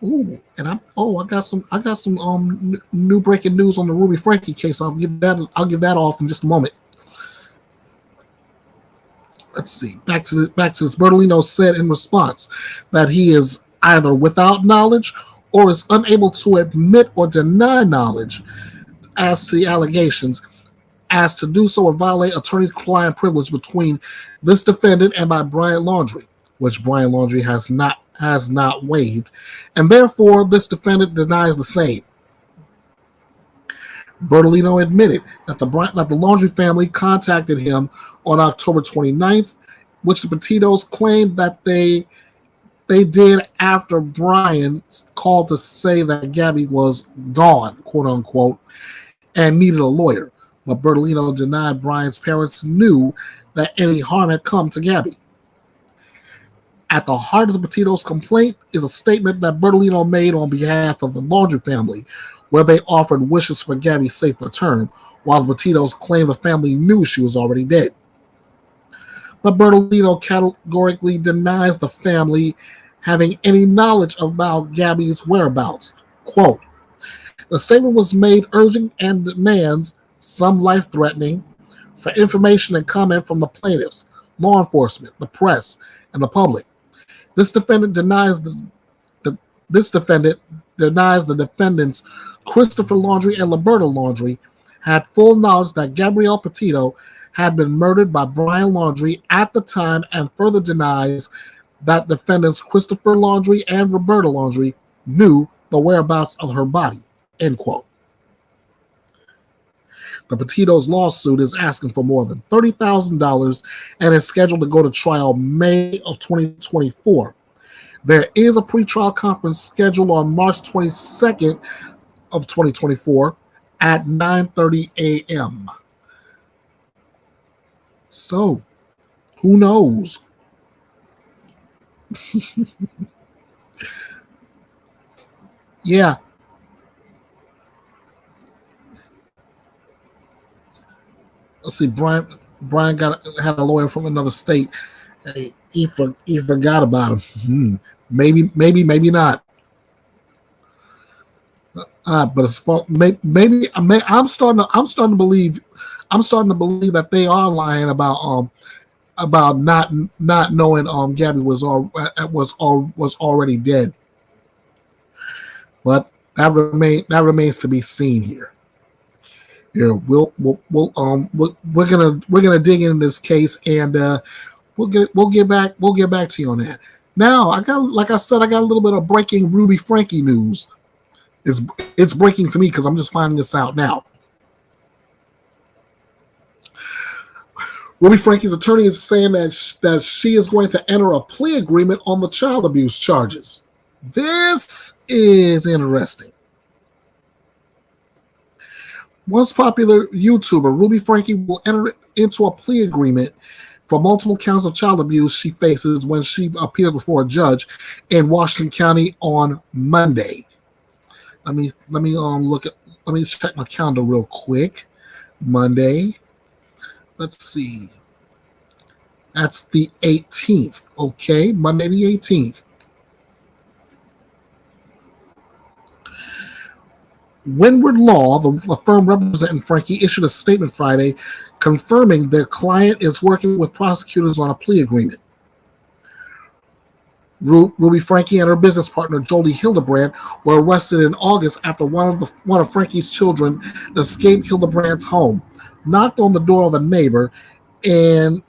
Ooh, and I got some new breaking news on the Ruby Frankie case. I'll give that off in just a moment. Let's see. Back to this. Bertolino said in response that he is either without knowledge or is unable to admit or deny knowledge as to the allegations, as to do so would violate attorney-client privilege between this defendant and by Brian Laundrie, which Brian Laundrie has not waived, and therefore this defendant denies the same. Bertolino admitted that the Laundrie family contacted him on October 29th, which the Petitos claimed that they did after Brian called to say that Gabby was gone, quote unquote, and needed a lawyer. But Bertolino denied Brian's parents knew that any harm had come to Gabby. At the heart of the Petito's complaint is a statement that Bertolino made on behalf of the Laundrie family, where they offered wishes for Gabby's safe return, while the Petitos claimed the family knew she was already dead. But Bertolino categorically denies the family having any knowledge about Gabby's whereabouts. Quote, the statement was made urgent and demands, some life-threatening, for information and comment from the plaintiffs, law enforcement, the press, and the public. This defendant denies the defendants Christopher Laundrie and Roberta Laundrie had full knowledge that Gabrielle Petito had been murdered by Brian Laundrie at the time, and further denies that defendants Christopher Laundrie and Roberta Laundrie knew the whereabouts of her body. End quote. The Petito's lawsuit is asking for more than $30,000 and is scheduled to go to trial May of 2024. There is a pretrial conference scheduled on March 22nd of 2024 at 9:30 a.m. So, who knows? Yeah. Let's see. Brian had a lawyer from another state. He forgot about him. Maybe not. But as far I'm starting to believe that they are lying about about not knowing Gabby was already dead. But that remains to be seen here. Here we're gonna dig into this case, and we'll get back to you on that. Now I got a little bit of breaking Ruby Frankie news. It's breaking to me because I'm just finding this out now. Ruby Frankie's attorney is saying that she is going to enter a plea agreement on the child abuse charges. This is interesting. Once popular YouTuber Ruby Frankie will enter into a plea agreement for multiple counts of child abuse she faces when she appears before a judge in Washington County on Monday. Let me check my calendar real quick. Monday. Let's see. That's the 18th. Okay, Monday the 18th. Windward Law, the firm representing Frankie, issued a statement Friday confirming their client is working with prosecutors on a plea agreement. Ruby Frankie and her business partner Jolie Hildebrand were arrested in August after one of Frankie's children escaped Hildebrand's home, knocked on the door of a neighbor, and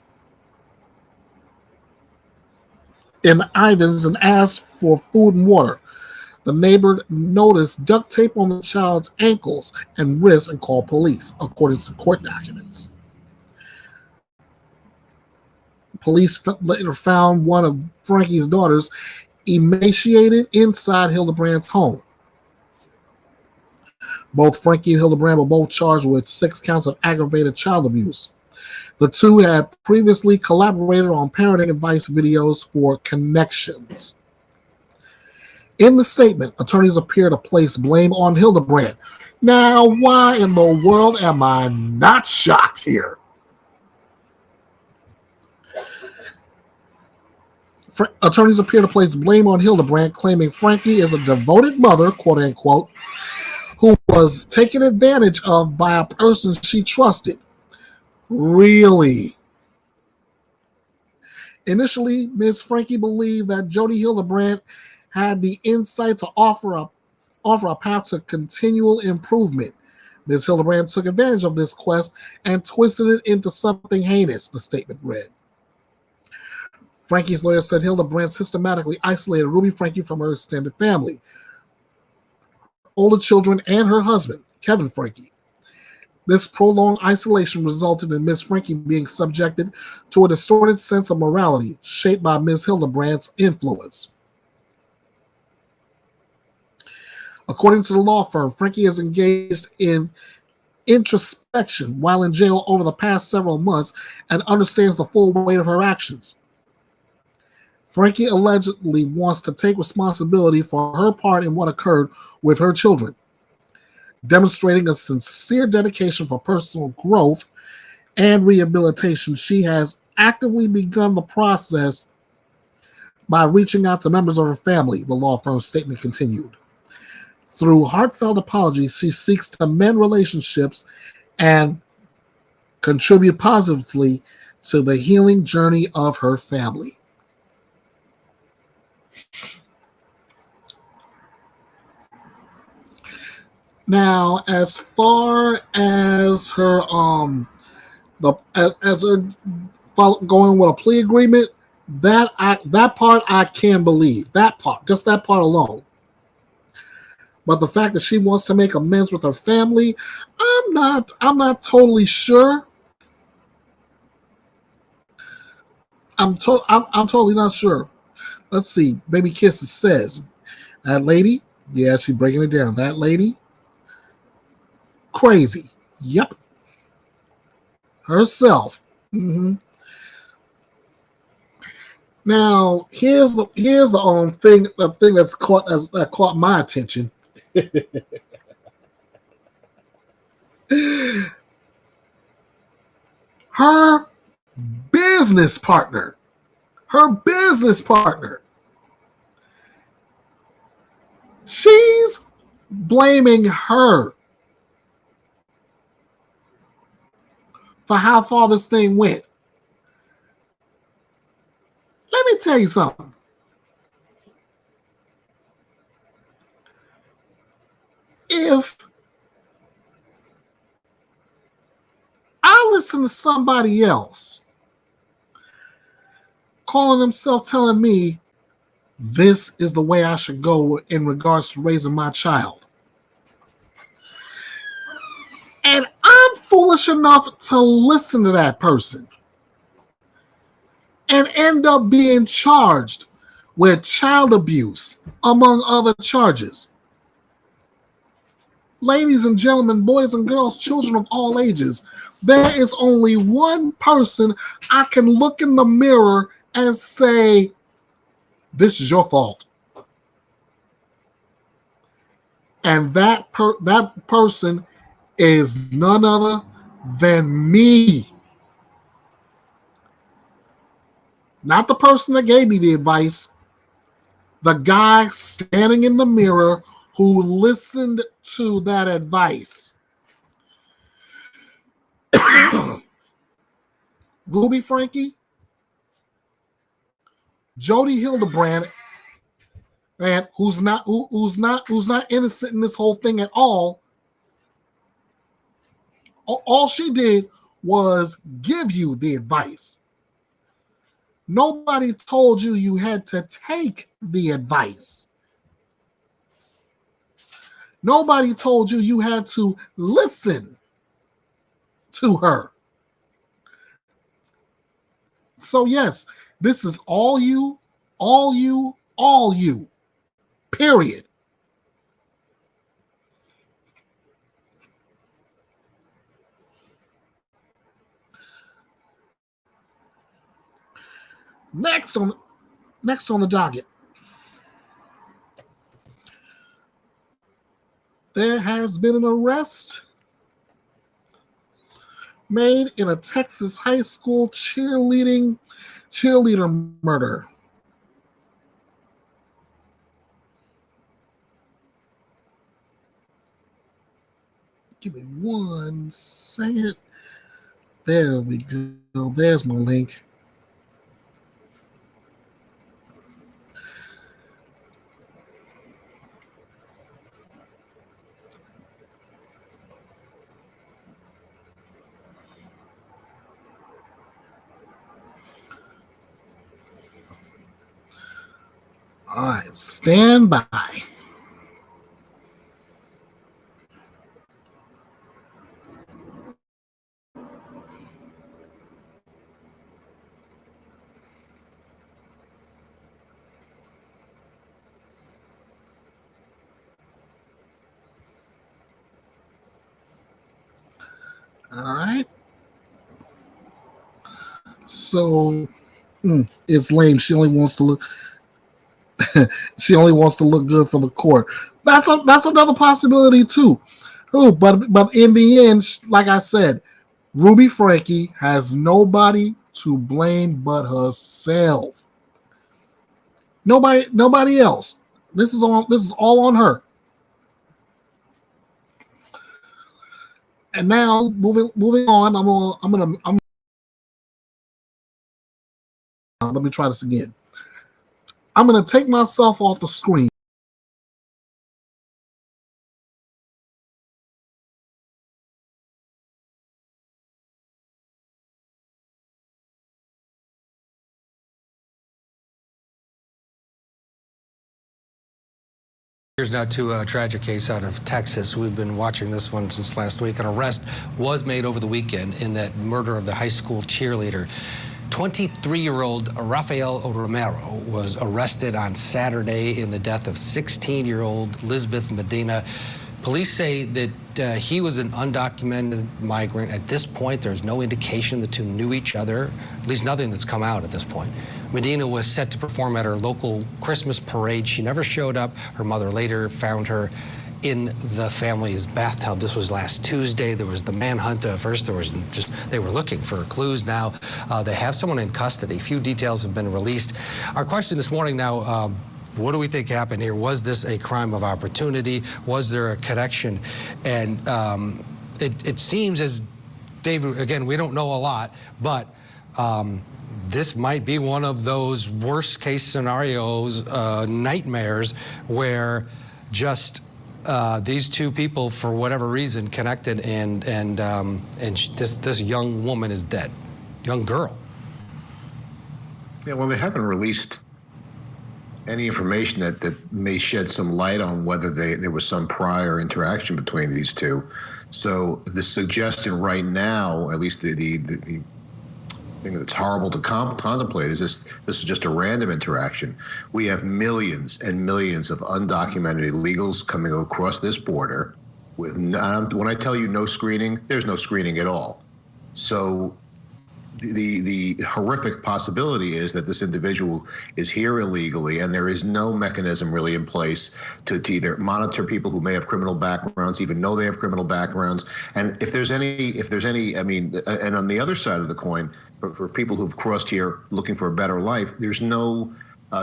in Ivins and asked for food and water. The neighbor noticed duct tape on the child's ankles and wrists and called police, according to court documents. Police later found one of Frankie's daughters emaciated inside Hildebrand's home. Both Frankie and Hildebrand were both charged with 6 counts of aggravated child abuse. The two had previously collaborated on parenting advice videos for Connections. In the statement, attorneys appear to place blame on Hildebrand. Now, why in the world am I not shocked here? Attorneys appear to place blame on Hildebrand, claiming Frankie is a devoted mother, quote unquote, who was taken advantage of by a person she trusted. Really? Initially, Ms. Frankie believed that Jody Hildebrand had the insight to offer a path to continual improvement. Ms. Hildebrand took advantage of this quest and twisted it into something heinous, the statement read. Frankie's lawyer said Hildebrand systematically isolated Ruby Frankie from her extended family, older children, and her husband, Kevin Frankie. This prolonged isolation resulted in Ms. Frankie being subjected to a distorted sense of morality shaped by Ms. Hildebrand's influence. According to the law firm, Frankie has engaged in introspection while in jail over the past several months and understands the full weight of her actions. Frankie allegedly wants to take responsibility for her part in what occurred with her children, demonstrating a sincere dedication for personal growth and rehabilitation. She has actively begun the process by reaching out to members of her family, the law firm's statement continued. Through heartfelt apologies, she seeks to mend relationships and contribute positively to the healing journey of her family. Now, as far as her going with a plea agreement, that part I can believe. That part, just that part alone. But the fact that she wants to make amends with her family, I'm not totally sure. I'm totally not sure. Let's see. Baby Kisses says, that lady, yeah, she's breaking it down. That lady, crazy. Yep. Herself. Mm-hmm. Now, here's the thing that's caught my attention. Her business partner. She's blaming her for how far this thing went. Let me tell you something. If I listen to somebody else calling himself telling me this is the way I should go in regards to raising my child, and I'm foolish enough to listen to that person and end up being charged with child abuse, among other charges. Ladies and gentlemen, boys and girls, children of all ages, there is only one person I can look in the mirror and say, this is your fault. And that person is none other than me. Not the person that gave me the advice. The guy standing in the mirror who listened to that advice. Ruby Frankie, Jody Hildebrand, and who's not innocent in this whole thing at all. All she did was give you the advice. Nobody told you you had to take the advice. Nobody told you you had to listen to her. So yes, this is all you, period. Next on the docket, there has been an arrest made in a Texas high school cheerleader murder. Give me 1 second. There we go. There's my link. All right, stand by. All right. So it's lame. She only wants to look. She only wants to look good for the court. That's another possibility too. But in the end, like I said, Ruby Frankie has nobody to blame but herself. Nobody else. This is all on her. And now moving on, let me try this again. I'm going to take myself off the screen. Here's now to a tragic case out of Texas. We've been watching this one since last week. An arrest was made over the weekend in that murder of the high school cheerleader. 23-year-old Rafael Romero was arrested on Saturday in the death of 16-year-old Lisbeth Medina. Police say that he was an undocumented migrant. At this point, there's no indication the two knew each other, at least nothing that's come out at this point. Medina was set to perform at her local Christmas parade. She never showed up. Her mother later found her in the family's bathtub. This was last Tuesday. There was the manhunt. First, there was they were looking for clues. Now they have someone in custody. Few details have been released. Our question this morning now, what do we think happened here? Was this a crime of opportunity? Was there a connection? And it seems as, Dave, again, we don't know a lot, but this might be one of those worst case scenarios, nightmares, where just these two people, for whatever reason, connected, and this young woman is dead, young girl. Yeah, well, they haven't released any information that may shed some light on whether there was some prior interaction between these two. So the suggestion right now, at least the thing that's horrible to contemplate, is this is just a random interaction. We have millions and millions of undocumented illegals coming across this border with, when I tell you no screening, there's no screening at all. So the horrific possibility is that this individual is here illegally, and there is no mechanism really in place to either monitor people who may have criminal backgrounds, even know they have criminal backgrounds. And if there's any, I mean, and on the other side of the coin, for people who've crossed here looking for a better life, there's no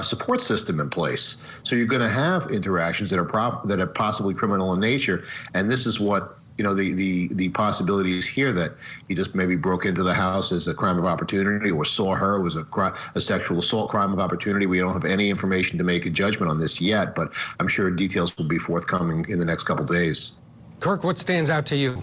support system in place. So you're going to have interactions that are possibly criminal in nature, and this is what, you know, the possibilities here that he just maybe broke into the house as a crime of opportunity, or saw her, was a sexual assault crime of opportunity. We don't have any information to make a judgment on this yet, but I'm sure details will be forthcoming in the next couple days. Kirk, what stands out to you?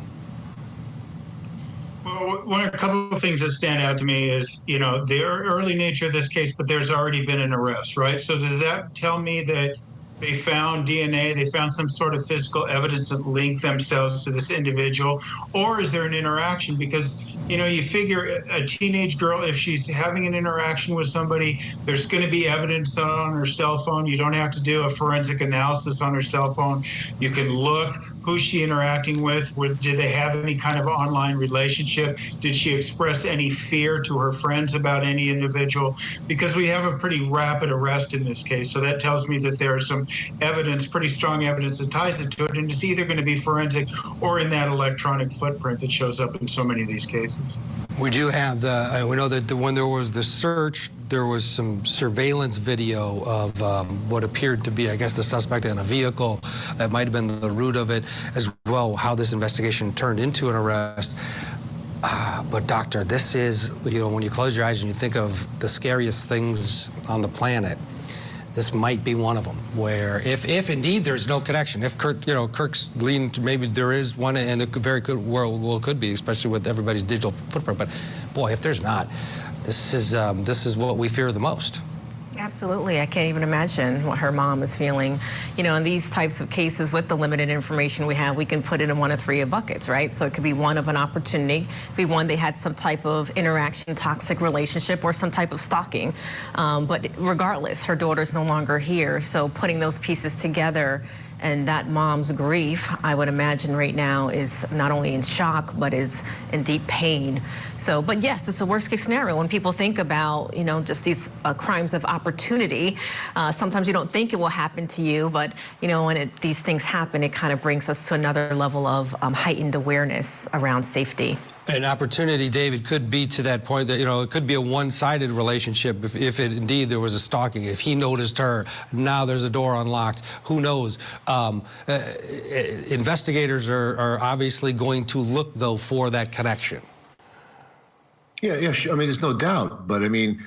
Well, a couple of things that stand out to me is, you know, the early nature of this case, but there's already been an arrest, right? So does that tell me that they found DNA, they found some sort of physical evidence that linked themselves to this individual? Or is there an interaction? Because, you know, you figure a teenage girl, if she's having an interaction with somebody, there's going to be evidence on her cell phone. You don't have to do a forensic analysis on her cell phone. You can look, who's she interacting with? Did they have any kind of online relationship? Did she express any fear to her friends about any individual? Because we have a pretty rapid arrest in this case. So that tells me that there is some evidence, pretty strong evidence that ties it to it. And it's either going to be forensic or in that electronic footprint that shows up in so many of these cases. We do have we know that when there was the search, there was some surveillance video of what appeared to be, I guess, the suspect in a vehicle. That might have been the root of it, as well, how this investigation turned into an arrest. But doctor, this is, you know, when you close your eyes and you think of the scariest things on the planet, this might be one of them, where if indeed there's no connection, if Kirk's leaning to maybe there is one, and it very good well could be, especially with everybody's digital footprint. But boy, if there's not, this is what we fear the most. Absolutely. I can't even imagine what her mom is feeling. You know, in these types of cases, with the limited information we have, we can put it in one of three buckets, right? So it could be one of an opportunity, be one they had some type of interaction, toxic relationship, or some type of stalking. But regardless, her daughter's no longer here. So putting those pieces together, and that mom's grief, I would imagine right now, is not only in shock, but is in deep pain. So, but yes, it's a worst case scenario. When people think about, you know, just these crimes of opportunity, sometimes you don't think it will happen to you, but, you know, when these things happen, it kind of brings us to another level of heightened awareness around safety. An opportunity, David, could be to that point that, you know, it could be a one-sided relationship if it indeed there was a stalking. If he noticed her, now there's a door unlocked, who knows? Investigators are obviously going to look, though, for that connection. Yeah, sure. I mean, there's no doubt, but I mean,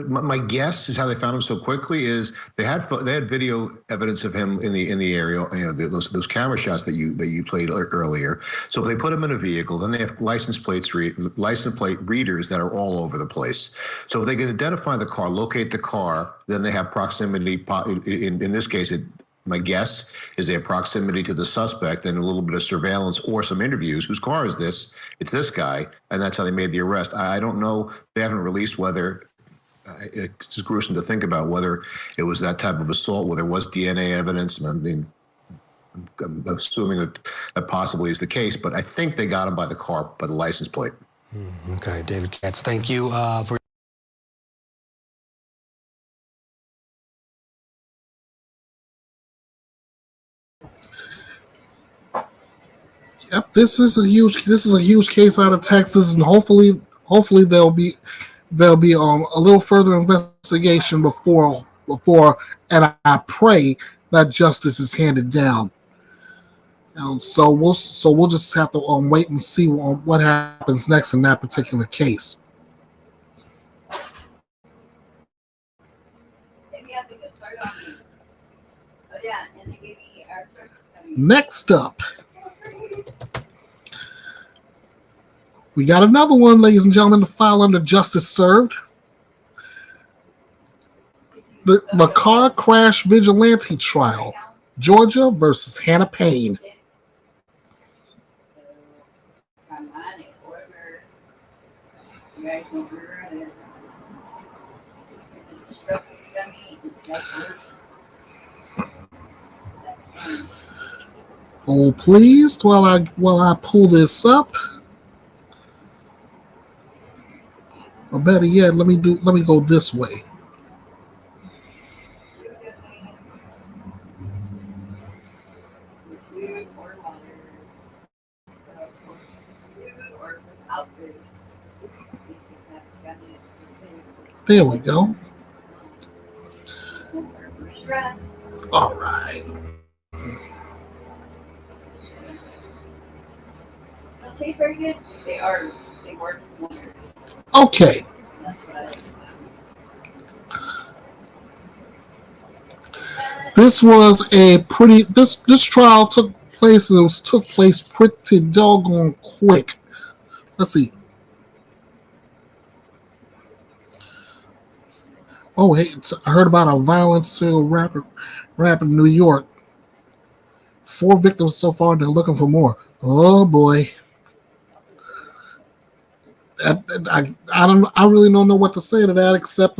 my guess is how they found him so quickly is they had video evidence of him in the area, you know, those camera shots that you played earlier. So if they put him in a vehicle, then they have license plate readers that are all over the place. So if they can identify the car, locate the car, then they have proximity. In this case, my guess is they have proximity to the suspect and a little bit of surveillance or some interviews. Whose car is this? It's this guy, and that's how they made the arrest. I don't know. They haven't released whether. It's gruesome to think about whether it was that type of assault, where there was DNA evidence. I mean, I'm assuming that possibly is the case, but I think they got him by the license plate. Okay, David Katz, thank you for. Yep, this is a huge case out of Texas, and hopefully there'll be a little further investigation before, and I pray that justice is handed down. So we'll just have to wait and see what happens next in that particular case. Next up, we got another one, ladies and gentlemen, to file under justice served. The car crash vigilante trial, Georgia versus Hannah Payne. Hold please while I pull this up. Or better yet, let me go this way. There we go. All right. Taste very good. They work wonders. Okay. This was a pretty. This trial took place. Took place pretty doggone quick. Let's see. Oh, hey! I heard about a violent serial rapper in New York. 4 victims so far. They're looking for more. Oh boy. I really don't know what to say to that except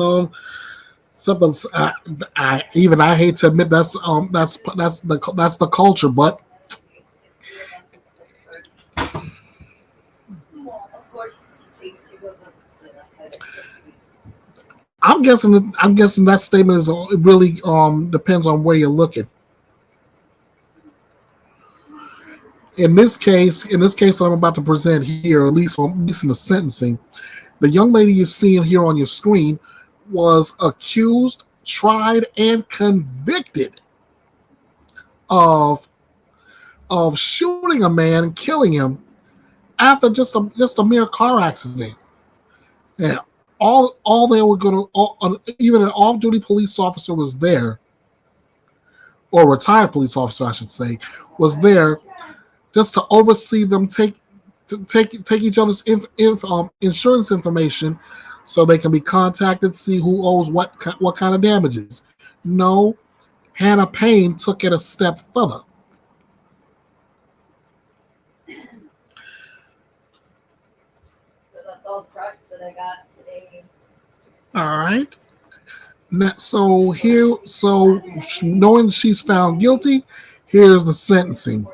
I hate to admit that's the culture, but I'm guessing that statement is really depends on where you're looking. In this case that I'm about to present here, at least in the sentencing, the young lady you're seeing here on your screen was accused, tried, and convicted of shooting a man and killing him after just a mere car accident. And all they were going to, even an off-duty police officer was there, or retired police officer, I should say, was there just to oversee them take each other's insurance information so they can be contacted, see who owes what kind of damages. No, Hannah Payne took it a step further. So that's all the trucks that I got today. All right. So knowing she's found guilty, here's the sentencing.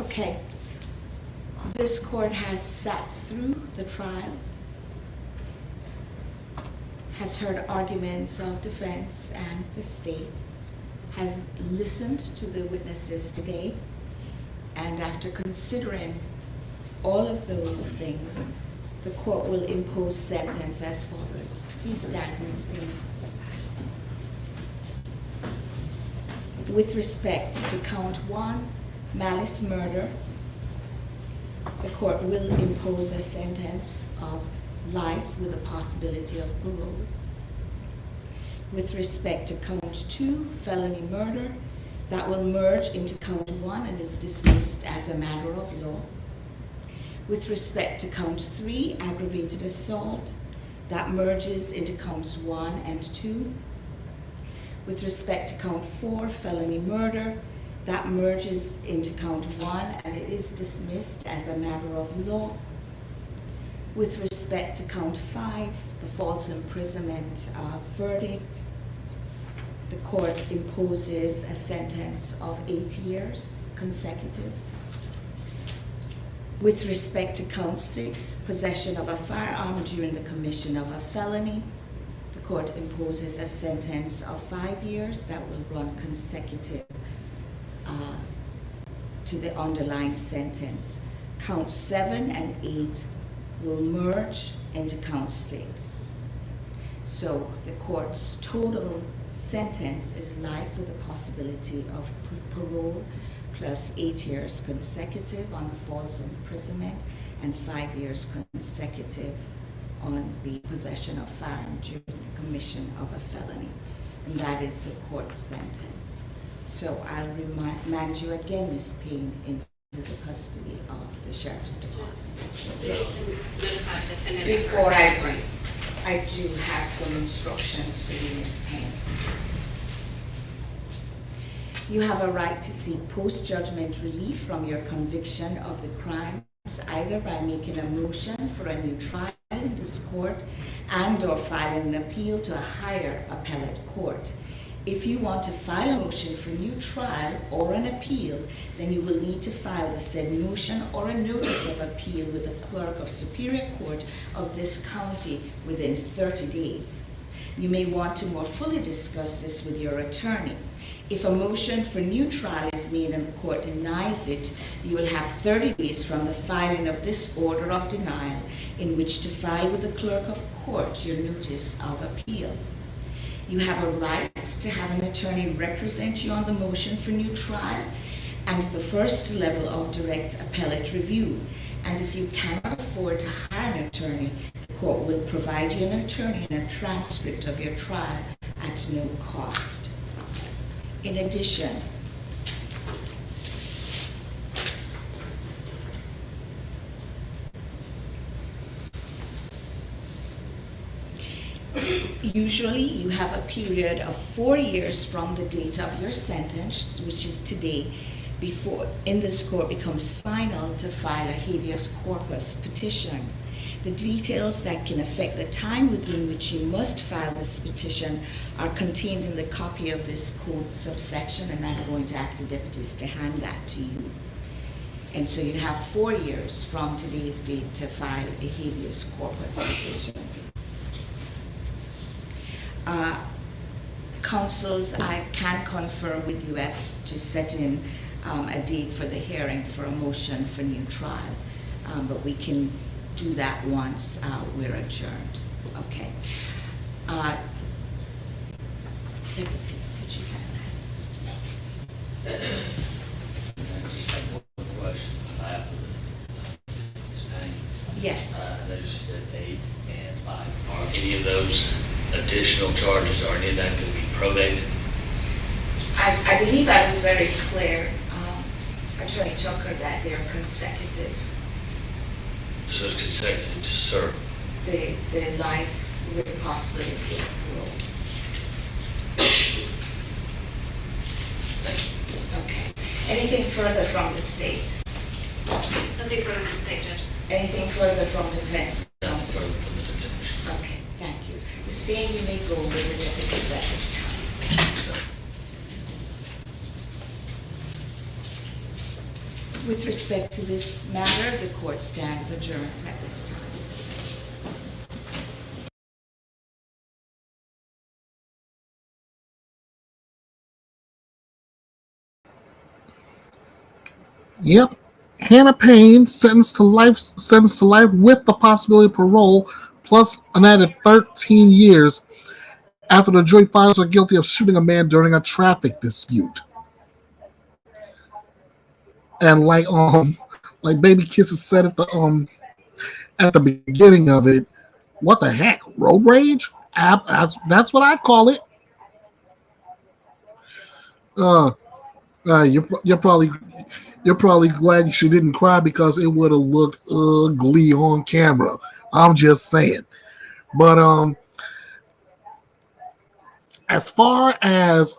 Okay, this court has sat through the trial, has heard arguments of defense and the state, has listened to the witnesses today, and after considering all of those things, the court will impose sentence as follows. Please stand, Ms. Payne. With respect to count 1, malice murder, the court will impose a sentence of life with a possibility of parole. With respect to count 2, felony murder, that will merge into count 1 and is dismissed as a matter of law. With respect to count 3, aggravated assault, that merges into counts 1 and 2. With respect to count 4, felony murder, that merges into count 1 and it is dismissed as a matter of law. With respect to count 5, the false imprisonment verdict, the court imposes a sentence of 8 years consecutive. With respect to count 6, possession of a firearm during the commission of a felony, the court imposes a sentence of 5 years that will run consecutive to the underlying sentence. Count 7 and 8 will merge into count 6. So the court's total sentence is life with the possibility of parole plus 8 years consecutive on the false imprisonment and 5 years consecutive on the possession of firearm during the commission of a felony. And that is the court sentence. So I'll remand you again, Ms. Payne, into the custody of the Sheriff's Department. Before I do have some instructions for you, Ms. Payne. You have a right to seek post-judgment relief from your conviction of the crimes, either by making a motion for a new trial in this court and or filing an appeal to a higher appellate court. If you want to file a motion for new trial or an appeal, then you will need to file the said motion or a notice of appeal with the clerk of Superior Court of this county within 30 days. You may want to more fully discuss this with your attorney. If a motion for new trial is made and the court denies it, you will have 30 days from the filing of this order of denial in which to file with the clerk of court your notice of appeal. You have a right to have an attorney represent you on the motion for new trial and the first level of direct appellate review. And if you cannot afford to hire an attorney, the court will provide you an attorney and a transcript of your trial at no cost. In addition, usually you have a period of 4 years from the date of your sentence, which is today, before in this court becomes final to file a habeas corpus petition. The details that can affect the time within which you must file this petition are contained in the copy of this code subsection, and I'm going to ask the deputies to hand that to you. And so you have 4 years from today's date to file a habeas corpus petition. Councils, I can confer with you as to set in a date for the hearing for a motion for new trial, but we can do that once we're adjourned. Okay. Deputy, did you have that? Just have one question after Yes. I noticed you said 8 and 5. Are any of those additional charges, or any of that going to be probated? I believe I was very clear, Attorney Tucker, that they're consecutive. So it's consecutive to serve. The life with the possibility of parole. Okay. Anything further from the state? Nothing further from the state, Judge. Anything further from defense counsel? Okay, thank you. Ms. Payne, you may go with the deputies at this time. With respect to this matter, the court stands adjourned at this time. Yep. Hannah Payne sentenced to life with the possibility of parole plus an added 13 years after the jury finds her guilty of shooting a man during a traffic dispute. And like Baby Kisses said at the beginning of it, what the heck? Road rage? That's what I call it. You're probably glad she didn't cry because it would have looked ugly on camera. I'm just saying. But as far as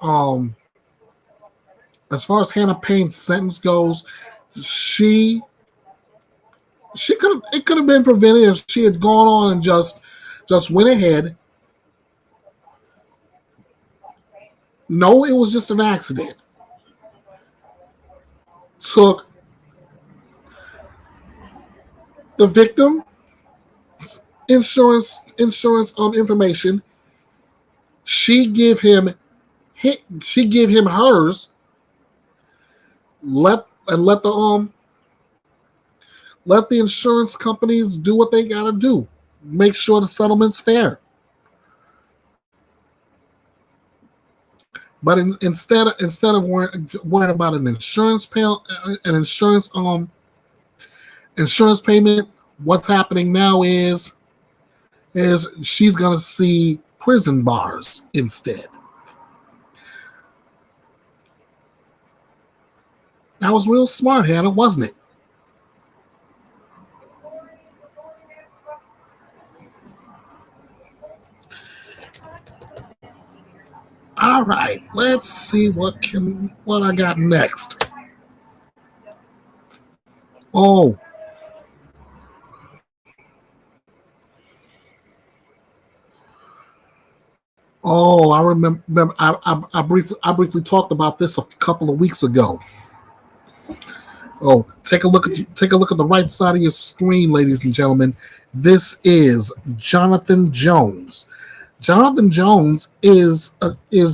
Hannah Payne's sentence goes, it could have been prevented if she had gone on and just went ahead. No, it was just an accident. the victim insurance information. She give him hers. Let the insurance companies do what they gotta do. Make sure the settlement's fair. But instead of worrying about an insurance payment, what's happening now is she's gonna see prison bars instead. That was real smart, Hannah, wasn't it? All right, let's see what I got next. Oh, I remember. I briefly talked about this a couple of weeks ago. Oh, take a look at the right side of your screen, ladies and gentlemen. This is Jonathan Jones. Jonathan Jones is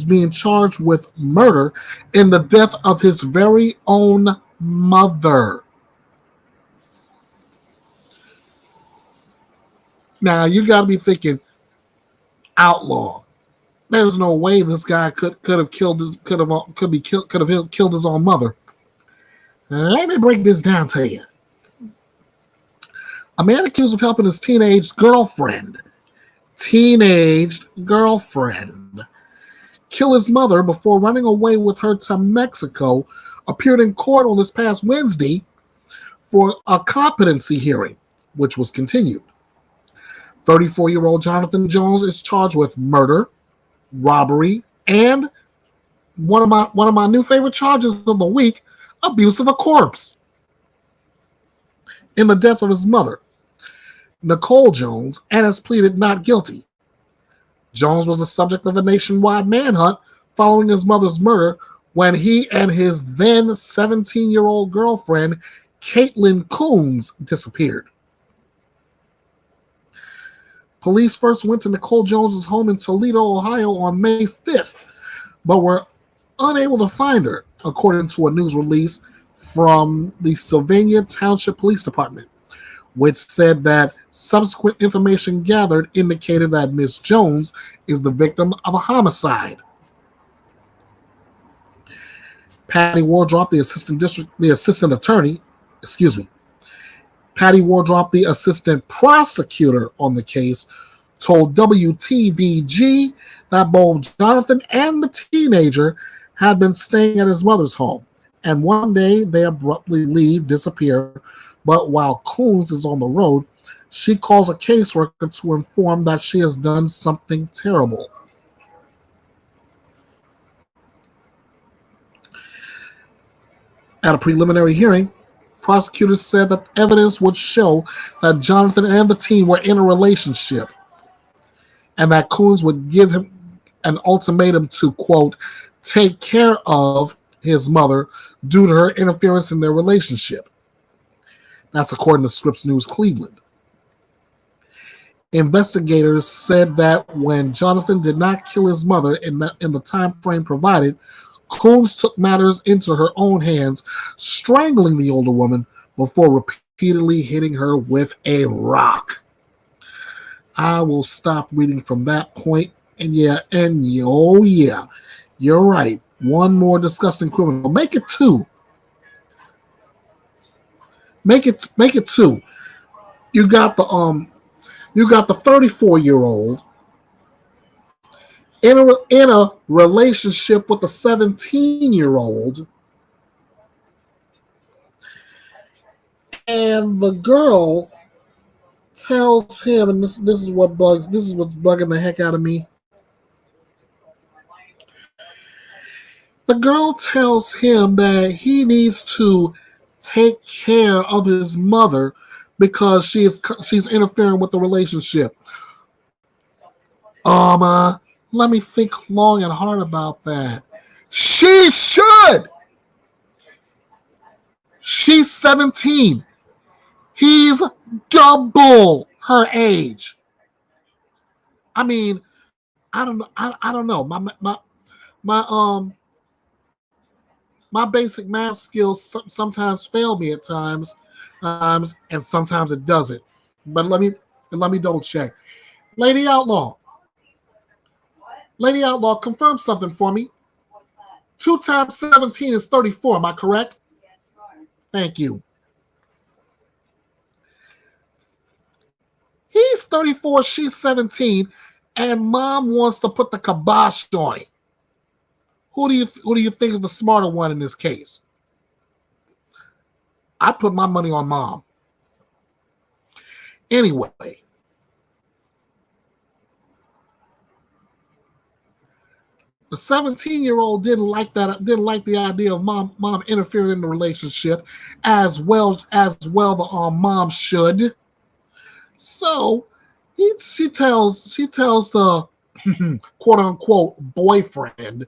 being charged with murder in the death of his very own mother. Now you got to be thinking, Outlaw. There's no way this guy could have killed his own mother. Let me break this down to you. A man accused of helping his teenaged girlfriend kill his mother before running away with her to Mexico appeared in court on this past Wednesday for a competency hearing, which was continued. 34-year-old Jonathan Jones is charged with murder, robbery, and one of my new favorite charges of the week, abuse of a corpse, in the death of his mother, Nicole Jones, and has pleaded not guilty. Jones was the subject of a nationwide manhunt following his mother's murder when he and his then 17-year-old girlfriend, Caitlin Coons, disappeared. Police first went to Nicole Jones's home in Toledo, Ohio on May 5th, but were unable to find her, according to a news release from the Sylvania Township Police Department, which said that subsequent information gathered indicated that Miss Jones is the victim of a homicide. Patty Wardrop, the assistant prosecutor on the case, told WTVG that both Jonathan and the teenager had been staying at his mother's home, and one day they abruptly disappear. But while Coons is on the road, she calls a caseworker to inform that she has done something terrible. At a preliminary hearing, prosecutors said that evidence would show that Jonathan and the teen were in a relationship, and that Coons would give him an ultimatum to, quote, take care of his mother due to her interference in their relationship. That's according to Scripps News Cleveland. Investigators said that when Jonathan did not kill his mother in the time frame provided, Coons took matters into her own hands, strangling the older woman before repeatedly hitting her with a rock. I will stop reading from that point. You're right. One more disgusting criminal. Make it two. Make it two. You got the 34-year-old in a relationship with a 17-year-old, and the girl tells him, and this is what's bugging the heck out of me. The girl tells him that he needs to take care of his mother because she's interfering with the relationship. Let me think long and hard about that. She should. She's 17. He's double her age. I mean, I don't know. I don't know. My basic math skills sometimes fail me at times, and sometimes it doesn't. But let me double check. Lady Outlaw, confirm something for me. 2 times 17 is 34. Am I correct? Yes, you are. Thank you. He's 34, she's 17, and mom wants to put the kibosh on it. Who do you think is the smarter one in this case? I put my money on mom. Anyway, the 17-year-old didn't like the idea of mom interfering in the relationship as well the mom should. So she tells the quote unquote boyfriend,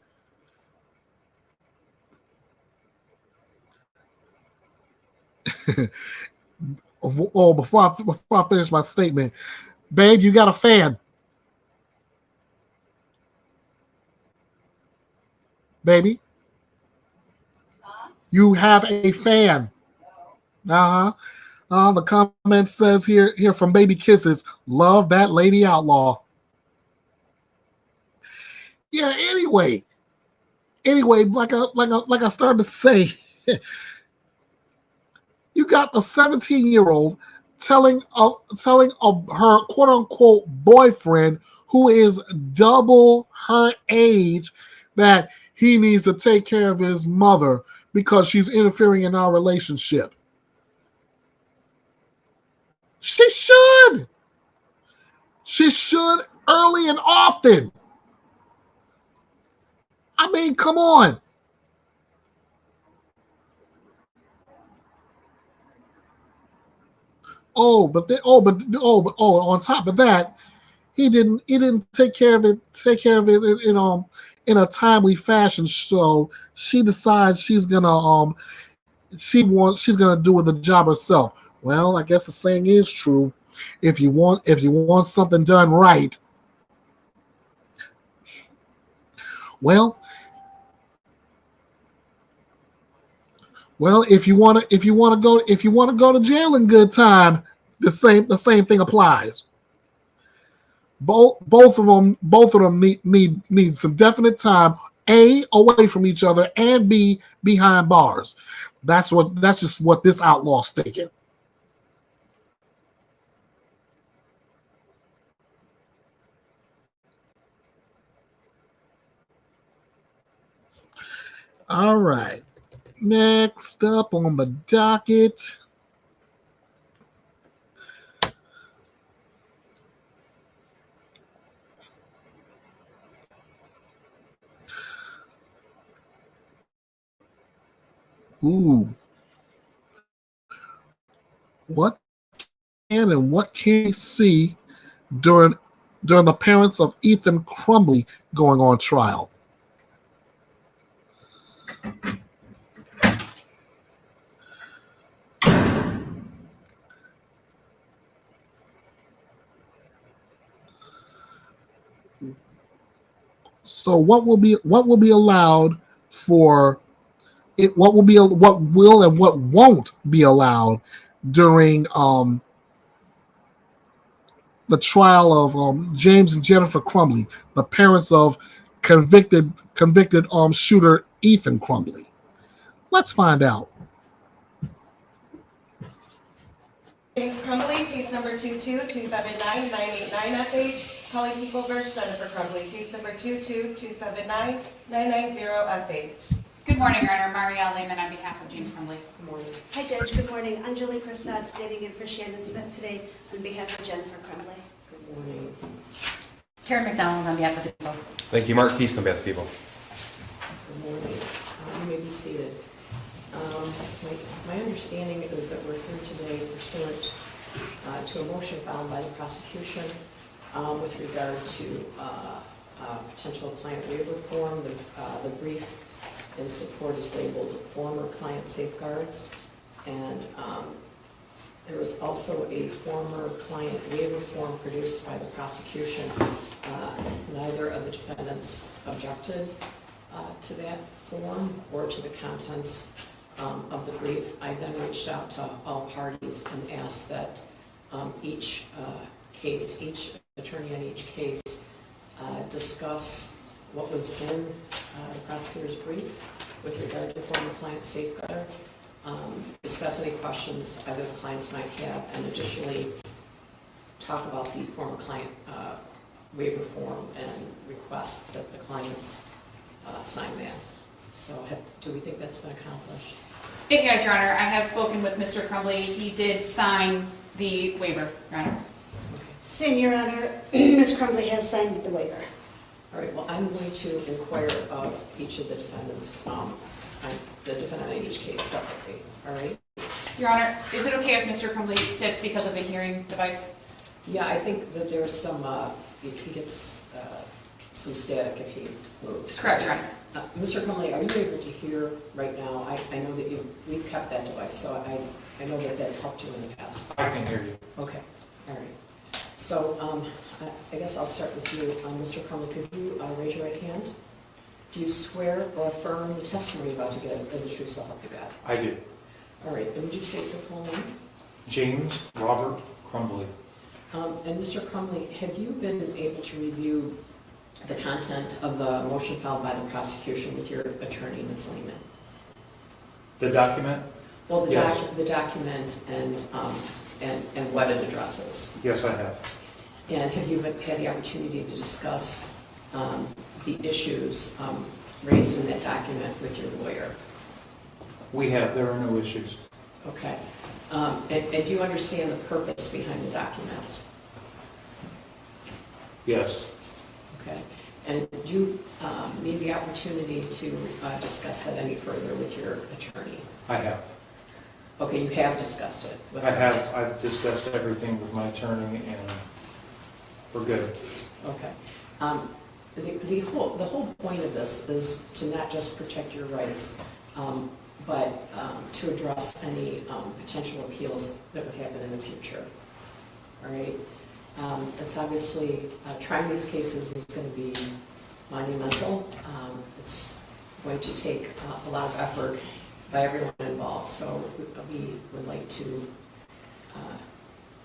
before I finish my statement, babe, you got a fan. Baby, you have a fan. The comment says here from Baby Kisses, love that Lady Outlaw. Yeah. Anyway, like I started to say, you got a 17-year-old telling her quote unquote boyfriend, who is double her age, that he needs to take care of his mother because she's interfering in our relationship. She should. She should early and often. I mean, come on. On top of that, he didn't take care of it in a timely fashion. So she decides she's gonna do the job herself. Well, I guess the saying is true. If you want something done right, if you want to go to jail in good time, the same thing applies. Both of them need some definite time, A, away from each other, and B, behind bars. That's just what this outlaw's thinking. All right. Next up on the docket. Ooh. What can you see during the parents of Ethan Crumbley going on trial? So what will be allowed for it? What will and what won't be allowed during the trial of James and Jennifer Crumbley, the parents of convicted shooter Ethan Crumbley? Let's find out. James Crumbley, case number 22279989FH. Calling people versus Jennifer Crumbley, case number 2279990FH. Good morning, Your Honor. Marielle Lehman on behalf of James Crumbley. Good morning. Hi, Judge. Good morning. Anjali Prasad standing in for Shannon Smith today on behalf of Jennifer Crumbley. Good morning. Karen McDonald on behalf of the people. Thank you, Mark Keast on behalf of the people. Good morning. You may be seated. My understanding is that we're here today pursuant to a motion filed by the prosecution with regard to potential client waiver form. The brief in support is labeled former client safeguards, and There was also a former client waiver form produced by the prosecution. Neither of the defendants objected to that form or to the contents of the brief. I then reached out to all parties and asked that each attorney on each case discuss what was in the prosecutor's brief with regard to former client safeguards, discuss any questions either the clients might have, and additionally talk about the former client waiver form and request that the clients sign that. So do we think that's been accomplished? It has, Your Honor. I have spoken with Mr. Crumbly. He did sign the waiver, Your Honor. Same, Your Honor. Ms. Crumbly has signed the waiver. All right, well, I'm going to inquire of each of the defendants, the defendant in each case separately, all right? Your Honor, is it okay if Mr. Crumbly sits because of the hearing device? Yeah, I think that there's some, if he gets some static if he moves. Correct, Your Honor. Mr. Crumbly, are you able to hear right now? I know that we've kept that device, so I know that that's helped you in the past. I can hear you. Okay, all right. So I guess I'll start with you. Mr. Crumbly, could you raise your right hand? Do you swear or affirm the testimony you're about to give as the truth so help you God? I do. All right, and would you state your full name? James Robert Crumbly. And Mr. Crumbly, have you been able to review the content of the motion filed by the prosecution with your attorney, Ms. Lehman? The document? Well, the, yes. The document and what it addresses. Yes, I have. And have you had the opportunity to discuss the issues raised in that document with your lawyer? We have. There are no issues. Okay. And do you understand the purpose behind the document? Yes. Okay. And do you need the opportunity to discuss that any further with your attorney? I have. Okay, you have discussed it with I her. have. I've discussed everything with my attorney, and we're good. Okay. The whole point of this is to not just protect your rights, but to address any potential appeals that would happen in the future. All right. It's obviously trying these cases is going to be monumental. It's going to take a lot of effort by everyone involved. So we would like to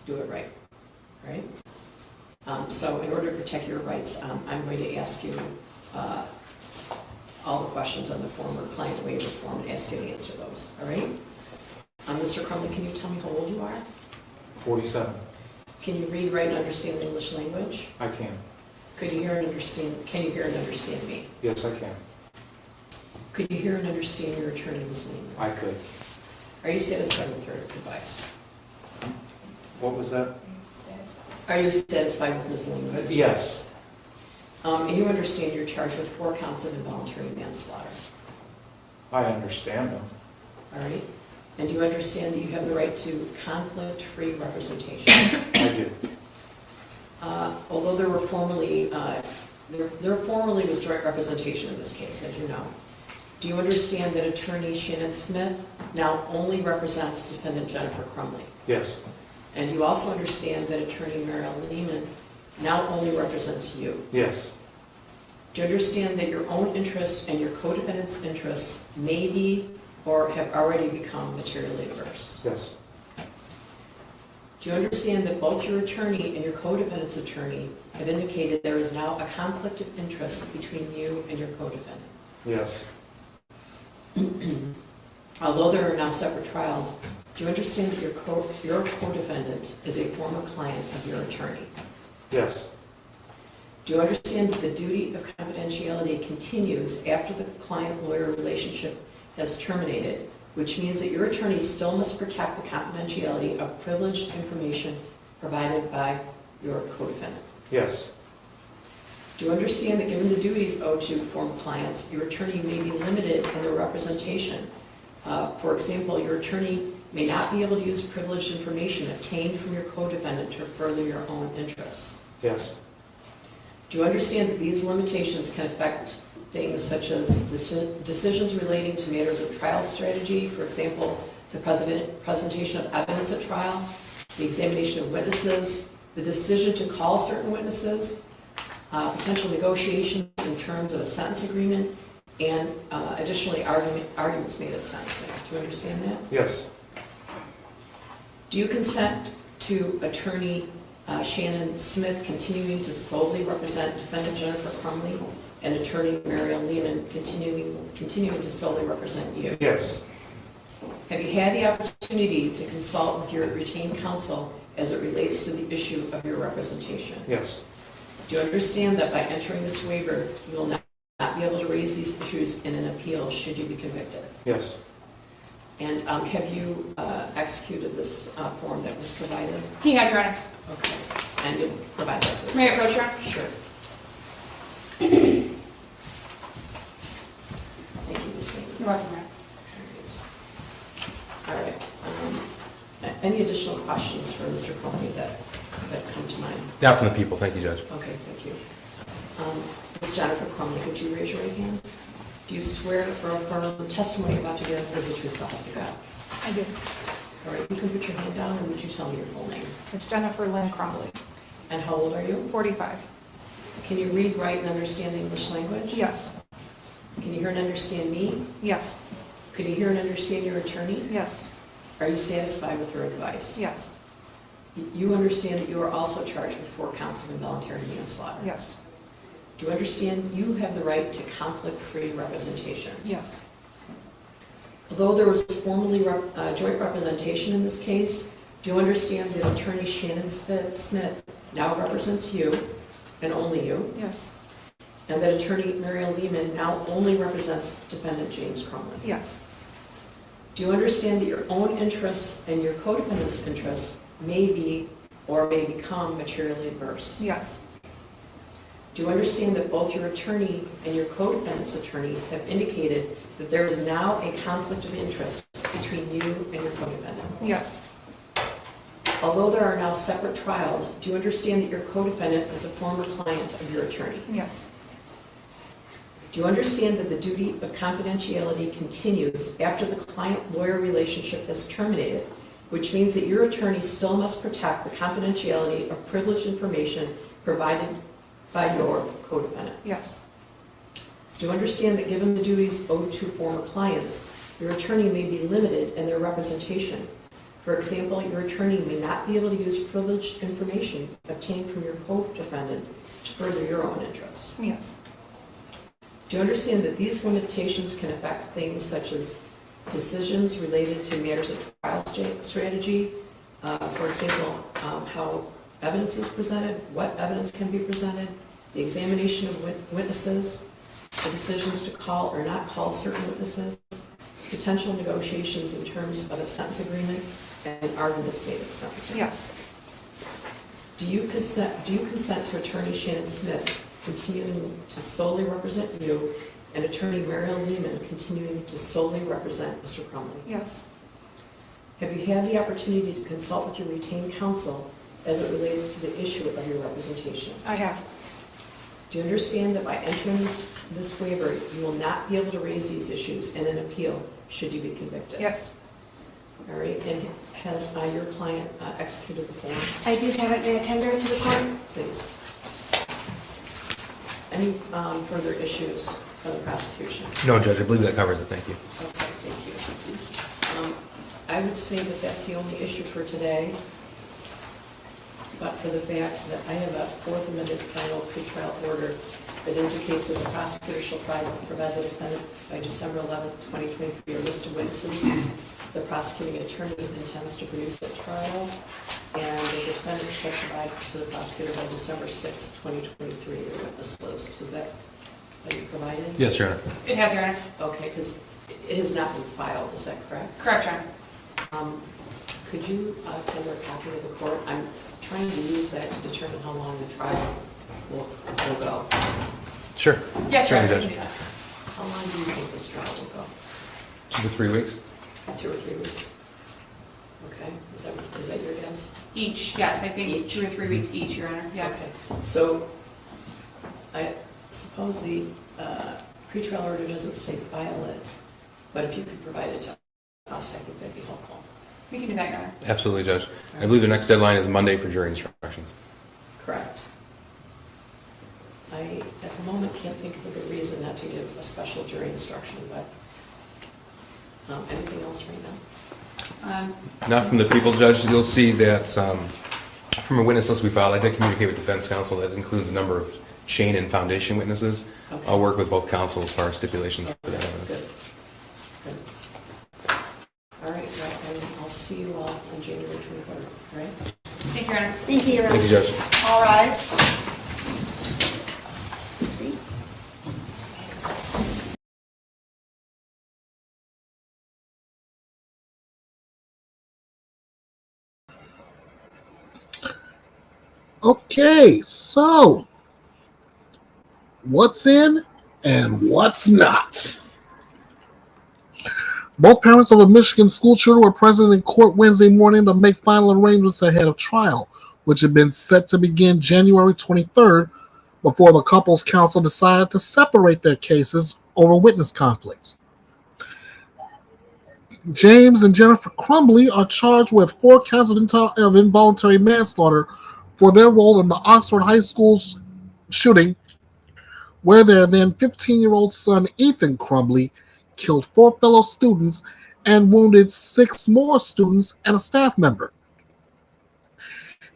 do it right. Right. So in order to protect your rights, I'm going to ask you all the questions on the former client waiver form and ask you to answer those. All right? Mr. Crumbly, can you tell me how old you are? 47. Can you read, write, and understand the English language? I can. Could you hear and understand? Can you hear and understand me? Yes, I can. Could you hear and understand your attorney, Ms. Lehman? I could. Are you satisfied with your advice? What was that? Are you satisfied with Ms. Lehman's advice? Yes. And you understand you're charged with 4 counts of involuntary manslaughter? I understand them. All right. And do you understand that you have the right to conflict-free representation? I do. Although there were formerly, there formerly was joint representation in this case, as you know. Do you understand that attorney Shannon Smith now only represents defendant Jennifer Crumbly? Yes. And you also understand that attorney Mariel Lehman now only represents you? Yes. Do you understand that your own interests and your co-defendant's interests may be or have already become materially adverse? Yes. Do you understand that both your attorney and your co-defendant's attorney have indicated there is now a conflict of interest between you and your co-defendant? Yes. Although there are now separate trials, do you understand that your co-defendant is a former client of your attorney? Yes. Do you understand that the duty of confidentiality continues after the client-lawyer relationship has terminated, which means that your attorney still must protect the confidentiality of privileged information provided by your co-defendant? Yes. Do you understand that given the duties owed to former clients, your attorney may be limited in their representation? For example, your attorney may not be able to use privileged information obtained from your co-defendant to further your own interests? Yes. Do you understand that these limitations can affect things such as decisions relating to matters of trial strategy, for example, the presentation of evidence at trial, the examination of witnesses, the decision to call certain witnesses, potential negotiation in terms of a sentence agreement, and additionally arguments made at sentencing. Do you understand that? Yes. Do you consent to Attorney Shannon Smith continuing to solely represent Defendant Jennifer Crumley and Attorney Mariel Lehman continuing to solely represent you? Yes. Have you had the opportunity to consult with your retained counsel as it relates to the issue of your representation? Yes. Do you understand that by entering this waiver, you will not be able to raise these issues in an appeal should you be convicted? Yes. And have you executed this form that was provided? He has, Your Honor. Okay. And you'll provide that to me? May I approach, Your Honor? Sure. Thank you, Ms. Sagan. You're welcome, Your Honor. All right. Any additional questions for Mr. Crumley that come to mind? Not from the people. Thank you, Judge. Okay, thank you. Ms. Jennifer Crumley, could you raise your right hand? Do you swear or affirm the testimony about to give is the true self of God? I do. All right, you can put your hand down and would you tell me your full name? It's Jennifer Lynn Crumley. And how old are you? 45. Can you read, write, and understand the English language? Yes. Can you hear and understand me? Yes. Can you hear and understand your attorney? Yes. Are you satisfied with her advice? Yes. You understand that you are also charged with 4 counts of involuntary manslaughter? Yes. Do you understand you have the right to conflict-free representation? Yes. Although there was formally joint representation in this case, do you understand that Attorney Shannon Smith now represents you and only you? Yes. And that Attorney Mariel Lehman now only represents Defendant James Crumley? Yes. Do you understand that your own interests and your co-defendant's interests may be or may become materially adverse? Yes. Do you understand that both your attorney and your co-defendant's attorney have indicated that there is now a conflict of interest between you and your co-defendant? Yes. Although there are now separate trials, do you understand that your co-defendant is a former client of your attorney? Yes. Do you understand that the duty of confidentiality continues after the client-lawyer relationship is terminated, which means that your attorney still must protect the confidentiality of privileged information provided by your co-defendant? Yes. Do you understand that given the duties owed to former clients, your attorney may be limited in their representation? For example, your attorney may not be able to use privileged information obtained from your co-defendant to further your own interests? Yes. Do you understand that these limitations can affect things such as decisions related to matters of trial strategy? For example, how evidence is presented, what evidence can be presented, the examination of witnesses, the decisions to call or not call certain witnesses, potential negotiations in terms of a sentence agreement, and arguments made at sentencing? Yes. Do you consent to Attorney Shannon Smith continuing to solely represent you and Attorney Mariel Lehman continuing to solely represent Mr. Crumley? Yes. Have you had the opportunity to consult with your retained counsel as it relates to the issue of your representation? I have. Do you understand that by entering this waiver, you will not be able to raise these issues in an appeal should you be convicted? Yes. All right, and has your client executed the form? I do have it. May I tender it to the court? Please. Any further issues for the prosecution? No, Judge, I believe that covers it. Thank you. Okay, thank you. I would say that that's the only issue for today, but for the fact that I have a 4th amended final pretrial order that indicates that the prosecutor shall provide the defendant by December 11th, 2023, a list of witnesses the prosecuting attorney intends to produce at trial, and the defendant shall provide to the prosecutor by December 6th, 2023, a witness list. Is that what you provided? Yes, Your Honor. It has, Your Honor. Okay, because it has not been filed, is that correct? Correct, Your Honor. Could you tender a copy to the court? I'm trying to use that to determine how long the trial will go. Sure. Yes, Your Honor. Judge. We can do that. How long do you think this trial will go? 2 to 3 weeks. 2 or 3 weeks? Okay, is that your guess? Each, yes, I think Each? 2 or 3 weeks each, Your Honor. Yes. Okay, so I suppose the pretrial order doesn't say file it, but if you could provide it to us, I think that'd be helpful. We can do that, Your Honor. Absolutely, Judge. I believe the next deadline is Monday for jury instructions. Correct. I, at the moment, can't think of a good reason not to give a special jury instruction, but anything else right now? Not from the people, Judge. You'll see that from a witness list we filed, I did communicate with defense counsel. That includes a number of chain and foundation witnesses. Okay. I'll work with both counsel as far as stipulations for that evidence. Good. All right, well, and I'll see you all on January 23rd, right? Thank you, Your Honor. Thank you, Your Honor. Thank you, Judge. All rise. See? Okay, so what's in and what's not? Both parents of a Michigan school shooter were present in court Wednesday morning to make final arrangements ahead of trial, which had been set to begin January 23rd before the couple's counsel decided to separate their cases over witness conflicts. James and Jennifer Crumbly are charged with 4 counts of involuntary manslaughter for their role in the Oxford High School's shooting, where their then 15-year-old son Ethan Crumbly killed 4 fellow students and wounded 6 more students and a staff member.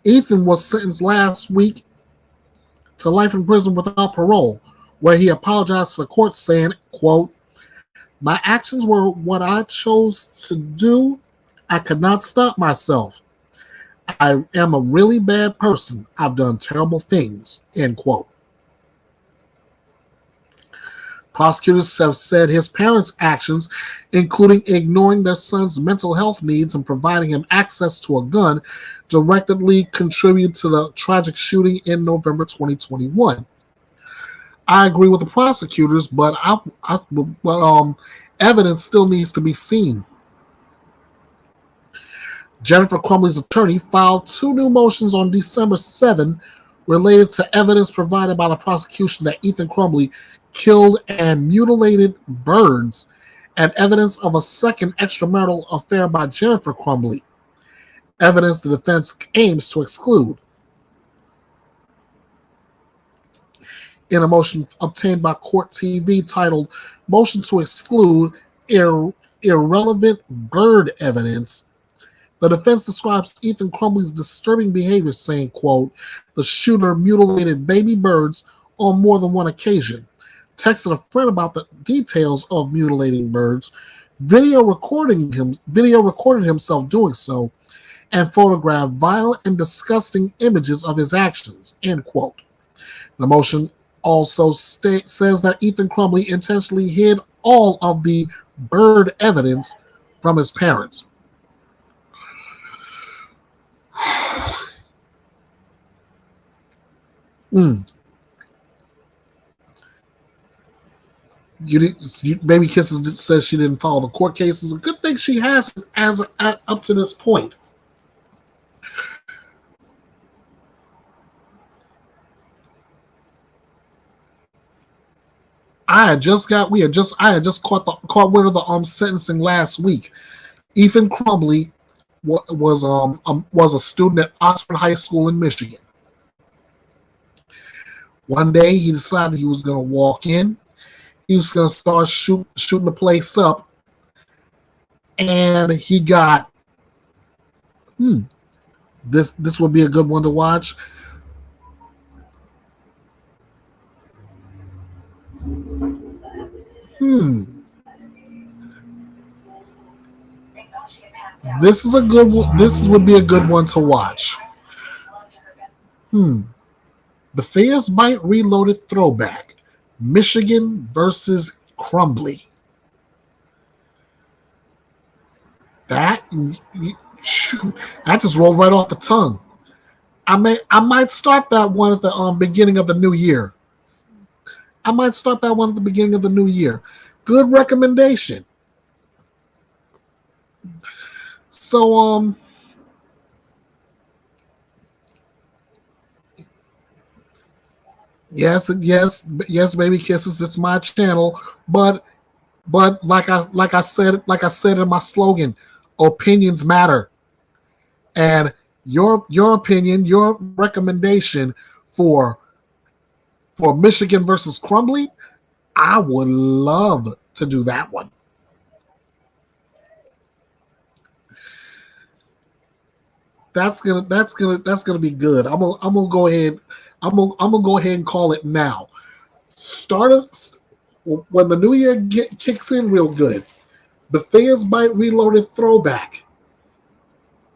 Ethan was sentenced last week to life in prison without parole, where he apologized to the court saying, quote, "My actions were what I chose to do. I could not stop myself. I am a really bad person. I've done terrible things," end quote. Prosecutors have said his parents' actions, including ignoring their son's mental health needs and providing him access to a gun, directly contributed to the tragic shooting in November 2021. I agree with the prosecutors, but evidence still needs to be seen. Jennifer Crumbly's attorney filed 2 new motions on December 7 related to evidence provided by the prosecution that Ethan Crumbly killed and mutilated birds, and evidence of a second extramarital affair by Jennifer Crumbly, evidence the defense aims to exclude. In a motion obtained by Court TV titled "Motion to Exclude Irrelevant Bird Evidence," the defense describes Ethan Crumbly's disturbing behavior, saying, quote, "The shooter mutilated baby birds on more than one occasion, texted a friend about the details of mutilating birds, video recorded himself doing so, and photographed violent and disgusting images of his actions," end quote. The motion also says that Ethan Crumbly intentionally hid all of the bird evidence from his parents. Baby Kisses says she didn't follow the court cases. A good thing she hasn't up to this point. I had just caught wind of the sentencing last week. Ethan Crumbly was a student at Oxford High School in Michigan. One day he decided he was going to walk in. He was going to start shooting the place up, and he got this would be a good one to watch. This is a good one. This would be a good one to watch. Bethea'S Byte Reloaded Throwback. Michigan versus Crumbly. That just rolled right off the tongue. I might start that one at the beginning of the new year. Good recommendation. So yes, Baby Kisses, it's my channel, but like I said in my slogan, Opinions matter. And your opinion, your recommendation for Michigan versus Crumbly, I would love to do that one. That's gonna be good. I'm gonna go ahead. I'm gonna go ahead and call it now. When the new year kicks in real good. Bethea'S Byte Reloaded throwback.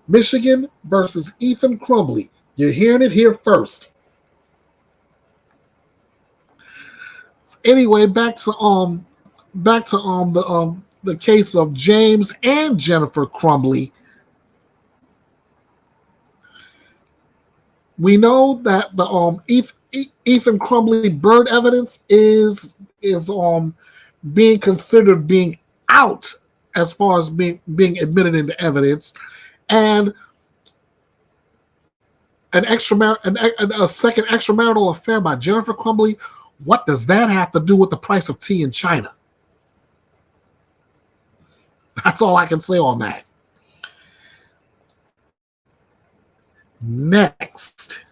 Michigan versus Ethan Crumbly. You're hearing it here first. Anyway, back to the case of James and Jennifer Crumbly. We know that the Ethan Crumbly bird evidence is being considered being out as far as being admitted into evidence, and a second extramarital affair by Jennifer Crumbly. What does that have to do with the price of tea in China? That's all I can say on that. Next.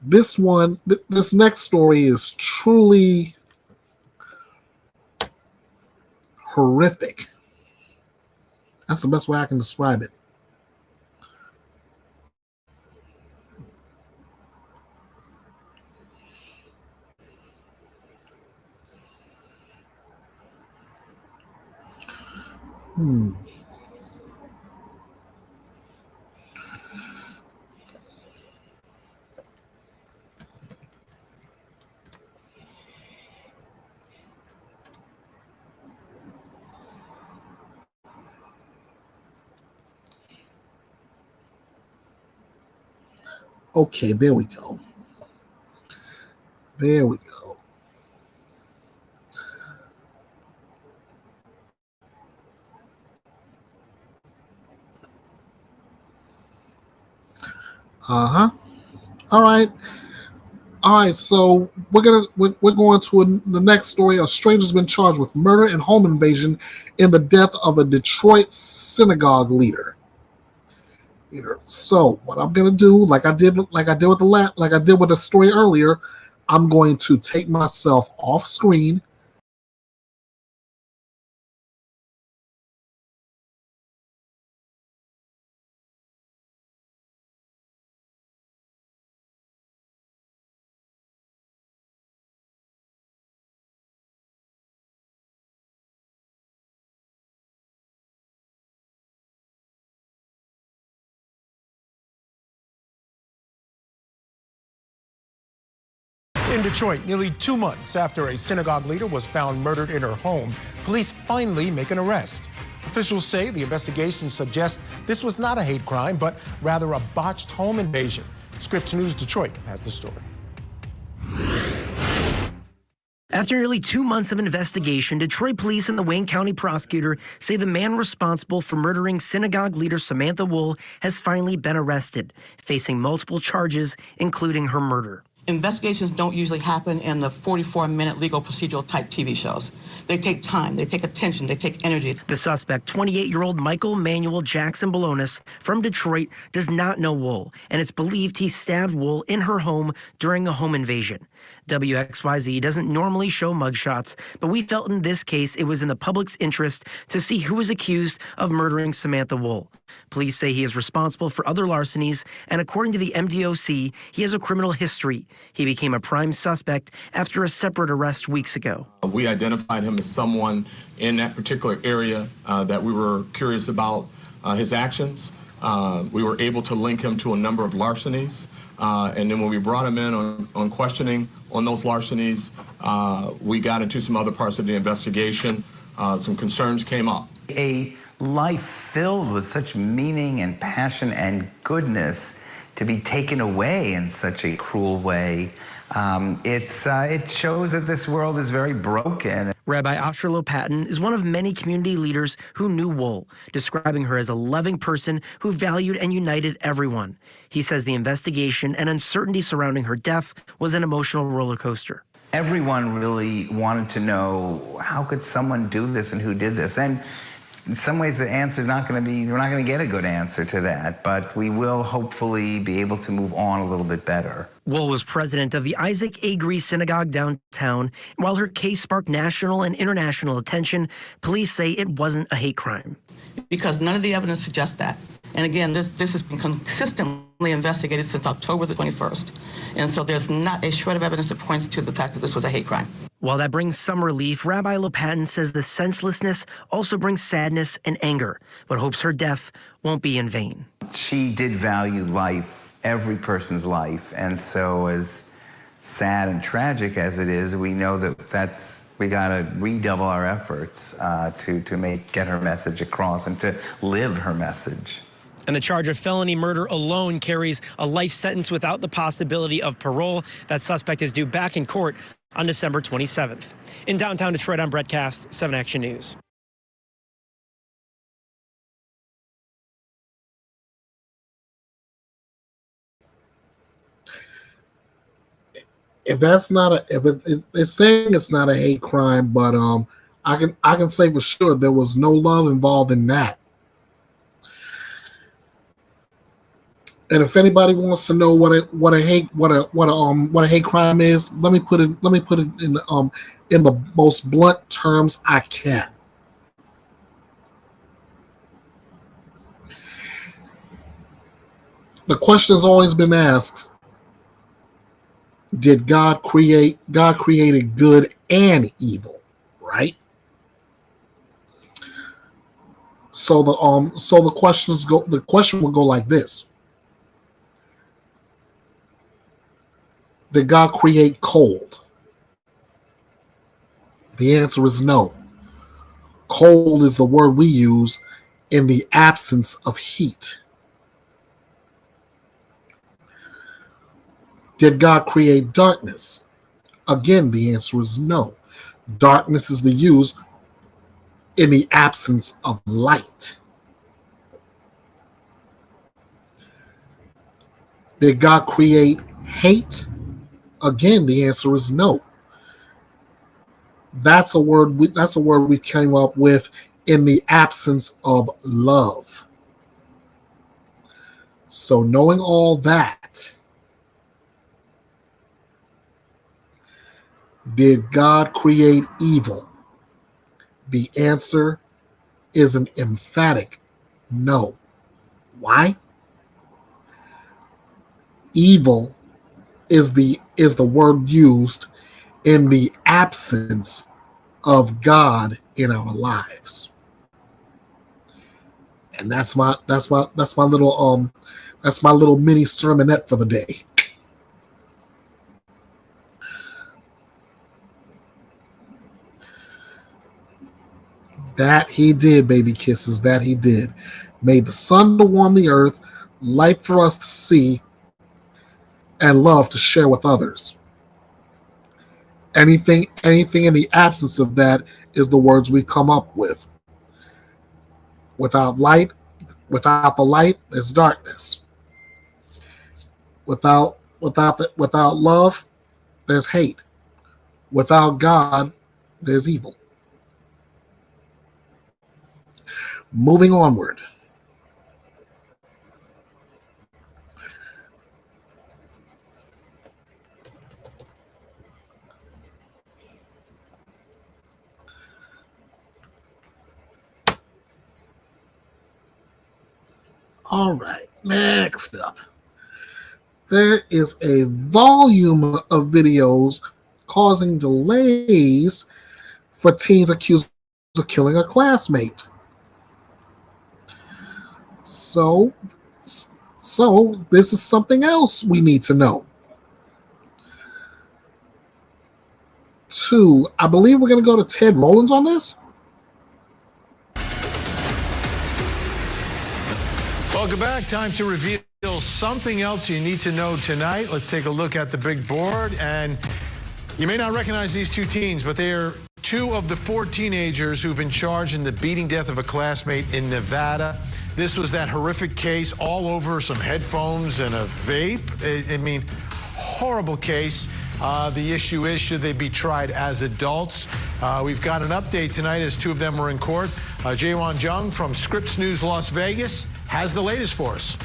This next story is truly horrific. That's the best way I can describe it. Okay, there we go. There we go. All right. So we're going to the next story. A stranger's been charged with murder and home invasion in the death of a Detroit synagogue leader. So what I'm gonna do, like I did with the story earlier, I'm going to take myself off screen. In Detroit, nearly 2 months after a synagogue leader was found murdered in her home, police finally make an arrest. Officials say the investigation suggests this was not a hate crime, but rather a botched home invasion. Scripps News Detroit has the story. After nearly 2 months of investigation, Detroit police and the Wayne County prosecutor say the man responsible for murdering synagogue leader Samantha Wool has finally been arrested, facing multiple charges, including her murder. Investigations don't usually happen in the 44-minute legal procedural type TV shows. They take time, they take attention, they take energy. The suspect, 28-year-old Michael Manuel Jackson Balonis from Detroit, does not know Wool, and it's believed he stabbed Wool in her home during a home invasion. WXYZ doesn't normally show mugshots, but we felt in this case it was in the public's interest to see who was accused of murdering Samantha Wool. Police say he is responsible for other larcenies, and according to the MDOC, he has a criminal history. He became a prime suspect after a separate arrest weeks ago. We identified him as someone in that particular area that we were curious about his actions. We were able to link him to a number of larcenies. And then when we brought him in on questioning on those larcenies, we got into some other parts of the investigation. Some concerns came up. A life filled with such meaning and passion and goodness to be taken away in such a cruel way, it shows that this world is very broken. Rabbi Asher Lopatin is one of many community leaders who knew Wool, describing her as a loving person who valued and united everyone. He says the investigation and uncertainty surrounding her death was an emotional roller coaster. everyone really wanted to know, how could someone do this and who did this? And in some ways, the answer is not going to be, we're not going to get a good answer to that, but we will hopefully be able to move on a little bit better. Wool was president of the Isaac A. Grease Synagogue downtown. While her case sparked national and international attention, police say it wasn't a hate crime. Because none of the evidence suggests that. And again, this has been consistently investigated since October the 21st. And so there's not a shred of evidence that points to the fact that this was a hate crime. While that brings some relief, Rabbi LePatin says the senselessness also brings sadness and anger, but hopes her death won't be in vain. She did value life, every person's life, and so as sad and tragic as it is, we know that we gotta redouble our efforts to get her message across and to live her message. And the charge of felony murder alone carries a life sentence without the possibility of parole. That suspect is due back in court on December 27th. In downtown Detroit, I'm Brett Cast, 7 Action News. If that's not a, it's saying it's not a hate crime, but I can say for sure there was no love involved in that. And if anybody wants to know what a hate crime is, let me put it in the most blunt terms I can. The question has always been asked: did God create? God created good and evil, right? So the question will go like this: did God create cold? The answer is no. Cold is the word we use in the absence of heat. Did God create darkness? Again, the answer is no. Darkness is the use in the absence of light. Did God create hate? Again, the answer is no. That's a word we came up with in the absence of love. So knowing all that, did God create evil? The answer is an emphatic no. Why? Evil is the word used in the absence of God in our lives. And that's my little mini sermonette for the day. That he did, baby kisses, that he did. Made the sun to warm the earth, light for us to see, and love to share with others. Anything in the absence of that is the words we come up with. Without the light, there's darkness. Without love, there's hate. Without God, there's evil. Moving onward. All right, next up. There is a volume of videos causing delays for teens accused of killing a classmate. So this is something else we need to know. 2, I believe we're going to go to Ted Rollins on this. Welcome back. Time to reveal something else you need to know tonight. Let's take a look at the big board. And you may not recognize these two teens, but they are 2 of the 4 teenagers who've been charged in the beating death of a classmate in Nevada. This was that horrific case, all over some headphones and a vape. I mean, horrible case. The issue is, should they be tried as adults? We've got an update tonight as two of them are in court. Jaewon Jung from Scripps News Las Vegas has the latest for us.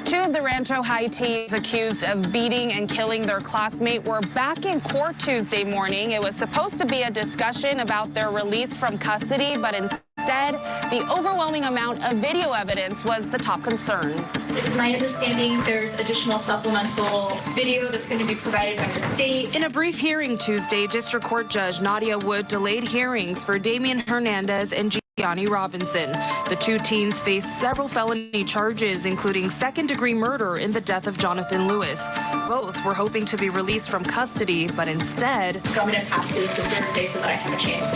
Two of the Rancho High teens accused of beating and killing their classmate were back in court Tuesday morning. It was supposed to be a discussion about their release from custody, but instead, the overwhelming amount of video evidence was the top concern. It's my understanding there's additional supplemental video that's going to be provided by the state. In a brief hearing Tuesday, District Court Judge Nadia Wood delayed hearings for Damian Hernandez and Gianni Robinson. The two teens face several felony charges, including second-degree murder in the death of Jonathan Lewis. Both were hoping to be released from custody, but instead... So I'm going to pass this to Thursday so that I have a chance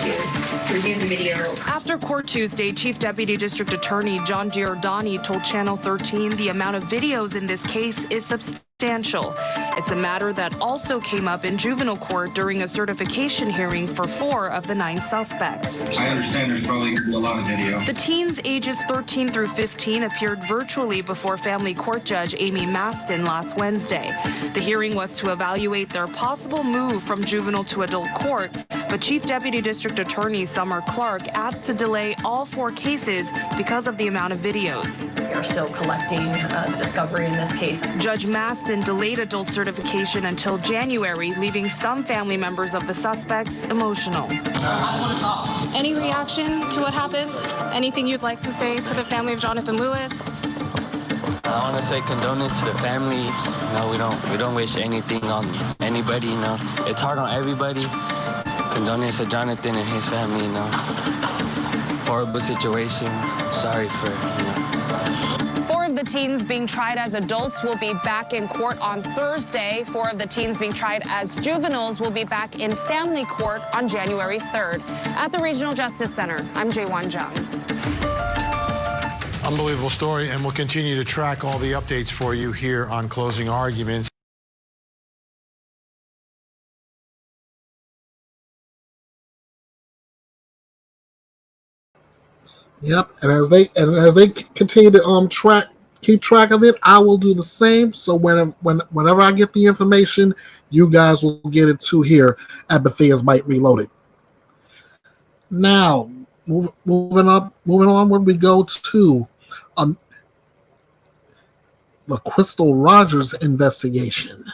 to review the video. After court Tuesday, Chief Deputy District Attorney John Giordani told Channel 13 the amount of videos in this case is substantial. It's a matter that also came up in juvenile court during a certification hearing for 4 of the 9 suspects. I understand there's probably a lot of video. The teens ages 13 through 15 appeared virtually before family court judge Amy Maston last Wednesday. The hearing was to evaluate their possible move from juvenile to adult court, but Chief Deputy District Attorney Summer Clark asked to delay all 4 cases because of the amount of videos. We are still collecting the discovery in this case. Judge Maston delayed adult certification until January, leaving some family members of the suspects emotional. Any reaction to what happened? Anything you'd like to say to the family of Jonathan Lewis? I want to say condolence to the family. We don't wish anything on anybody. It's hard on everybody. Condolence to Jonathan and his family. Horrible situation. Sorry for 4 of the teens being tried as adults will be back in court on Thursday. 4 of the teens being tried as juveniles will be back in family court on January 3rd. At the Regional Justice Center, I'm Jaewon Jung. Unbelievable story, and we'll continue to track all the updates for you here on Closing Arguments. Yep, and as they continue to keep track of it, I will do the same. So whenever I get the information, you guys will get it too here at Bethea'S Byte Reloaded. Now, moving on, where we go to the Crystal Rogers investigation.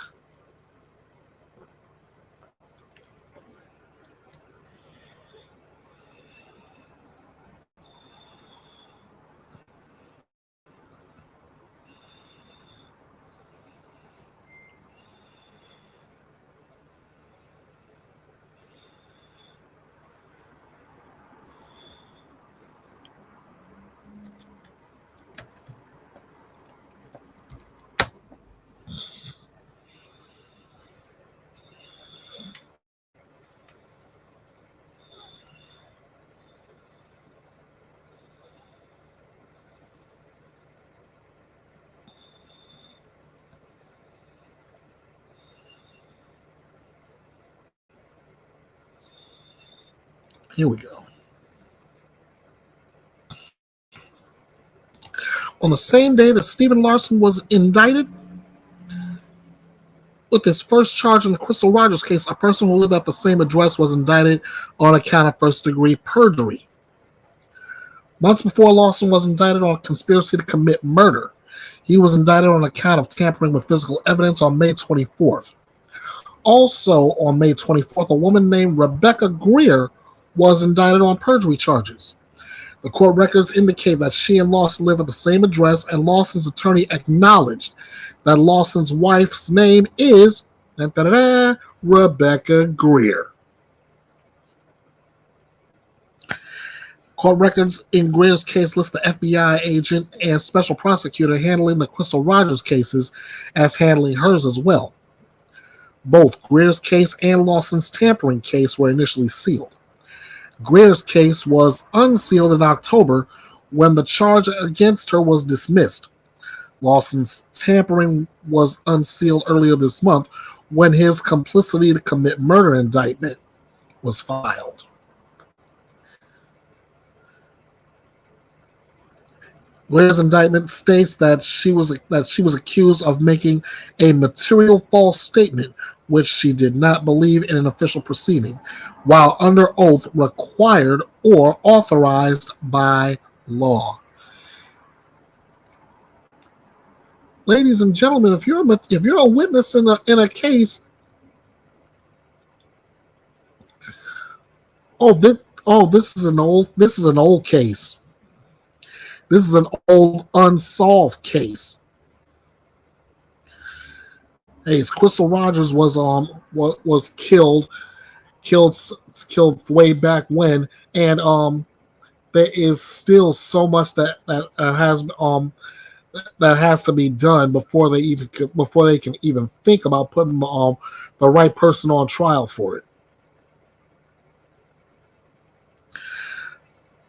Here we go. On the same day that Stephen Larson was indicted with his first charge in the Crystal Rogers case, a person who lived at the same address was indicted on account of first-degree perjury. Months before Larson was indicted on conspiracy to commit murder, he was indicted on account of tampering with physical evidence on May 24th. Also on May 24th, a woman named Rebecca Greer was indicted on perjury charges. The court records indicate that she and Lawson live at the same address, and Lawson's attorney acknowledged that Lawson's wife's name is Rebecca Greer. Court records in Greer's case list the FBI agent and special prosecutor handling the Crystal Rogers cases as handling hers as well. Both Greer's case and Lawson's tampering case were initially sealed. Greer's case was unsealed in October when the charge against her was dismissed. Lawson's tampering was unsealed earlier this month when his complicity to commit murder indictment was filed. Greer's indictment states that she was accused of making a material false statement, which she did not believe in an official proceeding, while under oath required or authorized by law. Ladies and gentlemen, if you're a witness in a case, this is an old case. This is an old unsolved case. Hey, Crystal Rogers was killed way back when, and there is still so much that has to be done before they can even think about putting the right person on trial for it.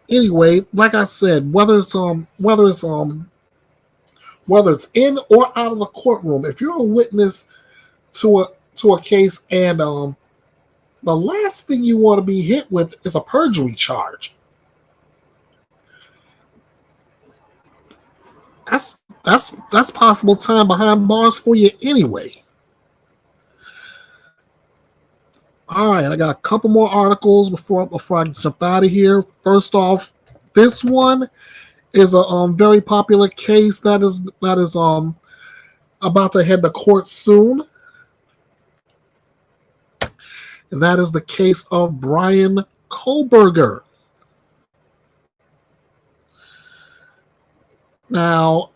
Anyway, like I said, whether it's in or out of the courtroom, if you're a witness to a case, and the last thing you want to be hit with is a perjury charge. That's possible time behind bars for you anyway. All right, I got a couple more articles before I jump out of here. First off, this one is a very popular case that is about to head to court soon, and that is the case of Brian Kohlberger. Now,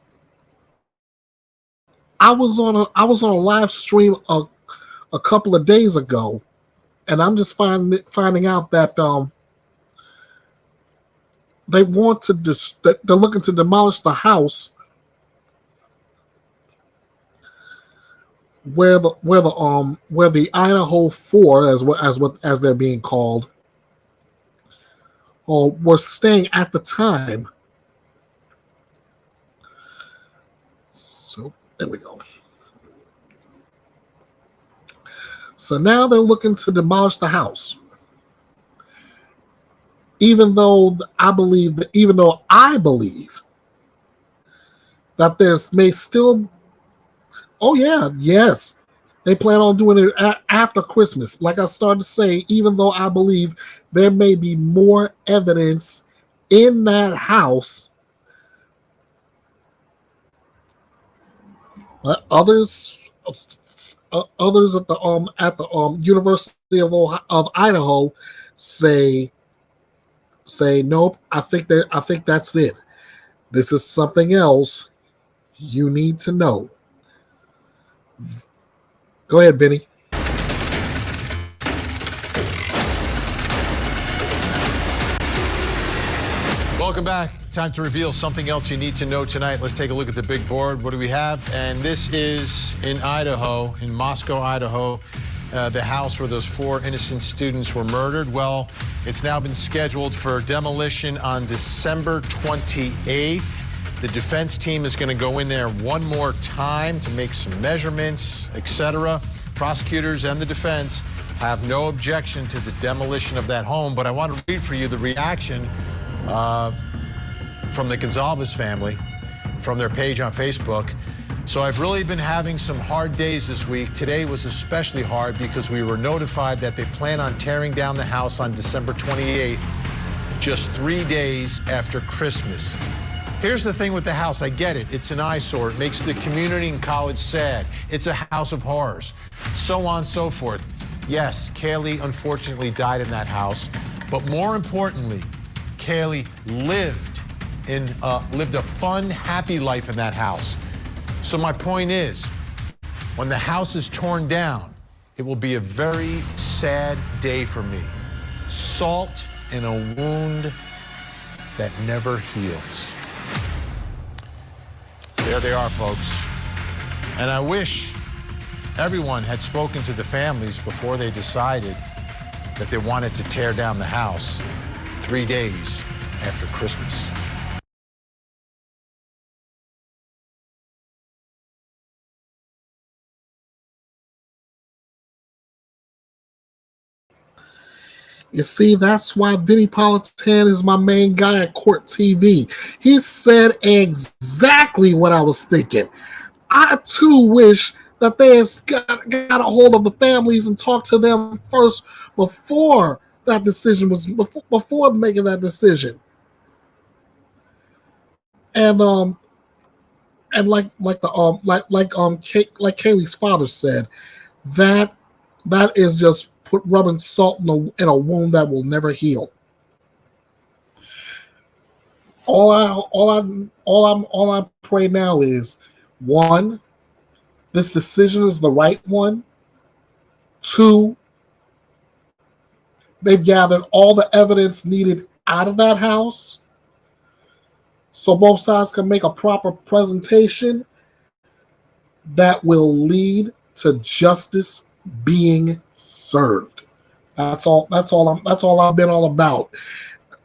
I was on a live stream a couple of days ago, and I'm just finding out that they want to they're looking to demolish the house where the Idaho 4, as they're being called, were staying at the time. So there we go. So now they're looking to demolish the house. Even though I believe that there's may still, yes, they plan on doing it after Christmas. Like I started to say, even though I believe there may be more evidence in that house, others at the University of Idaho say nope. I think that's it. This is something else you need to know. Go ahead, Benny. Welcome back. Time to reveal something else you need to know tonight. Let's take a look at the big board. What do we have? And this is in Idaho, in Moscow, Idaho, the house where those 4 innocent students were murdered. Well, it's now been scheduled for demolition on December 28th. The defense team is going to go in there one more time to make some measurements, etc. Prosecutors and the defense have no objection to the demolition of that home, but I want to read for you the reaction from the Gonzalez family, from their page on Facebook. So I've really been having some hard days this week. Today was especially hard because we were notified that they plan on tearing down the house on December 28th, just 3 days after Christmas. Here's the thing with the house. I get it. It's an eyesore. It makes the community and college sad. It's a house of horrors. So on and so forth. Yes, Kaylee unfortunately died in that house. But more importantly, Kaylee lived a fun, happy life in that house. So my point is, when the house is torn down, it will be a very sad day for me. Salt in a wound that never heals. There they are, folks. And I wish everyone had spoken to the families before they decided that they wanted to tear down the house 3 days after Christmas. You see, that's why Vinny Politan is my main guy at Court TV. He said exactly what I was thinking. I too wish that they had got a hold of the families and talked to them first before that decision was before making that decision. And like Kaylee's father said, that is just rubbing salt in a wound that will never heal. All I pray now is, 1, this decision is the right one. 2, they've gathered all the evidence needed out of that house, so both sides can make a proper presentation that will lead to justice being served. That's all I've been all about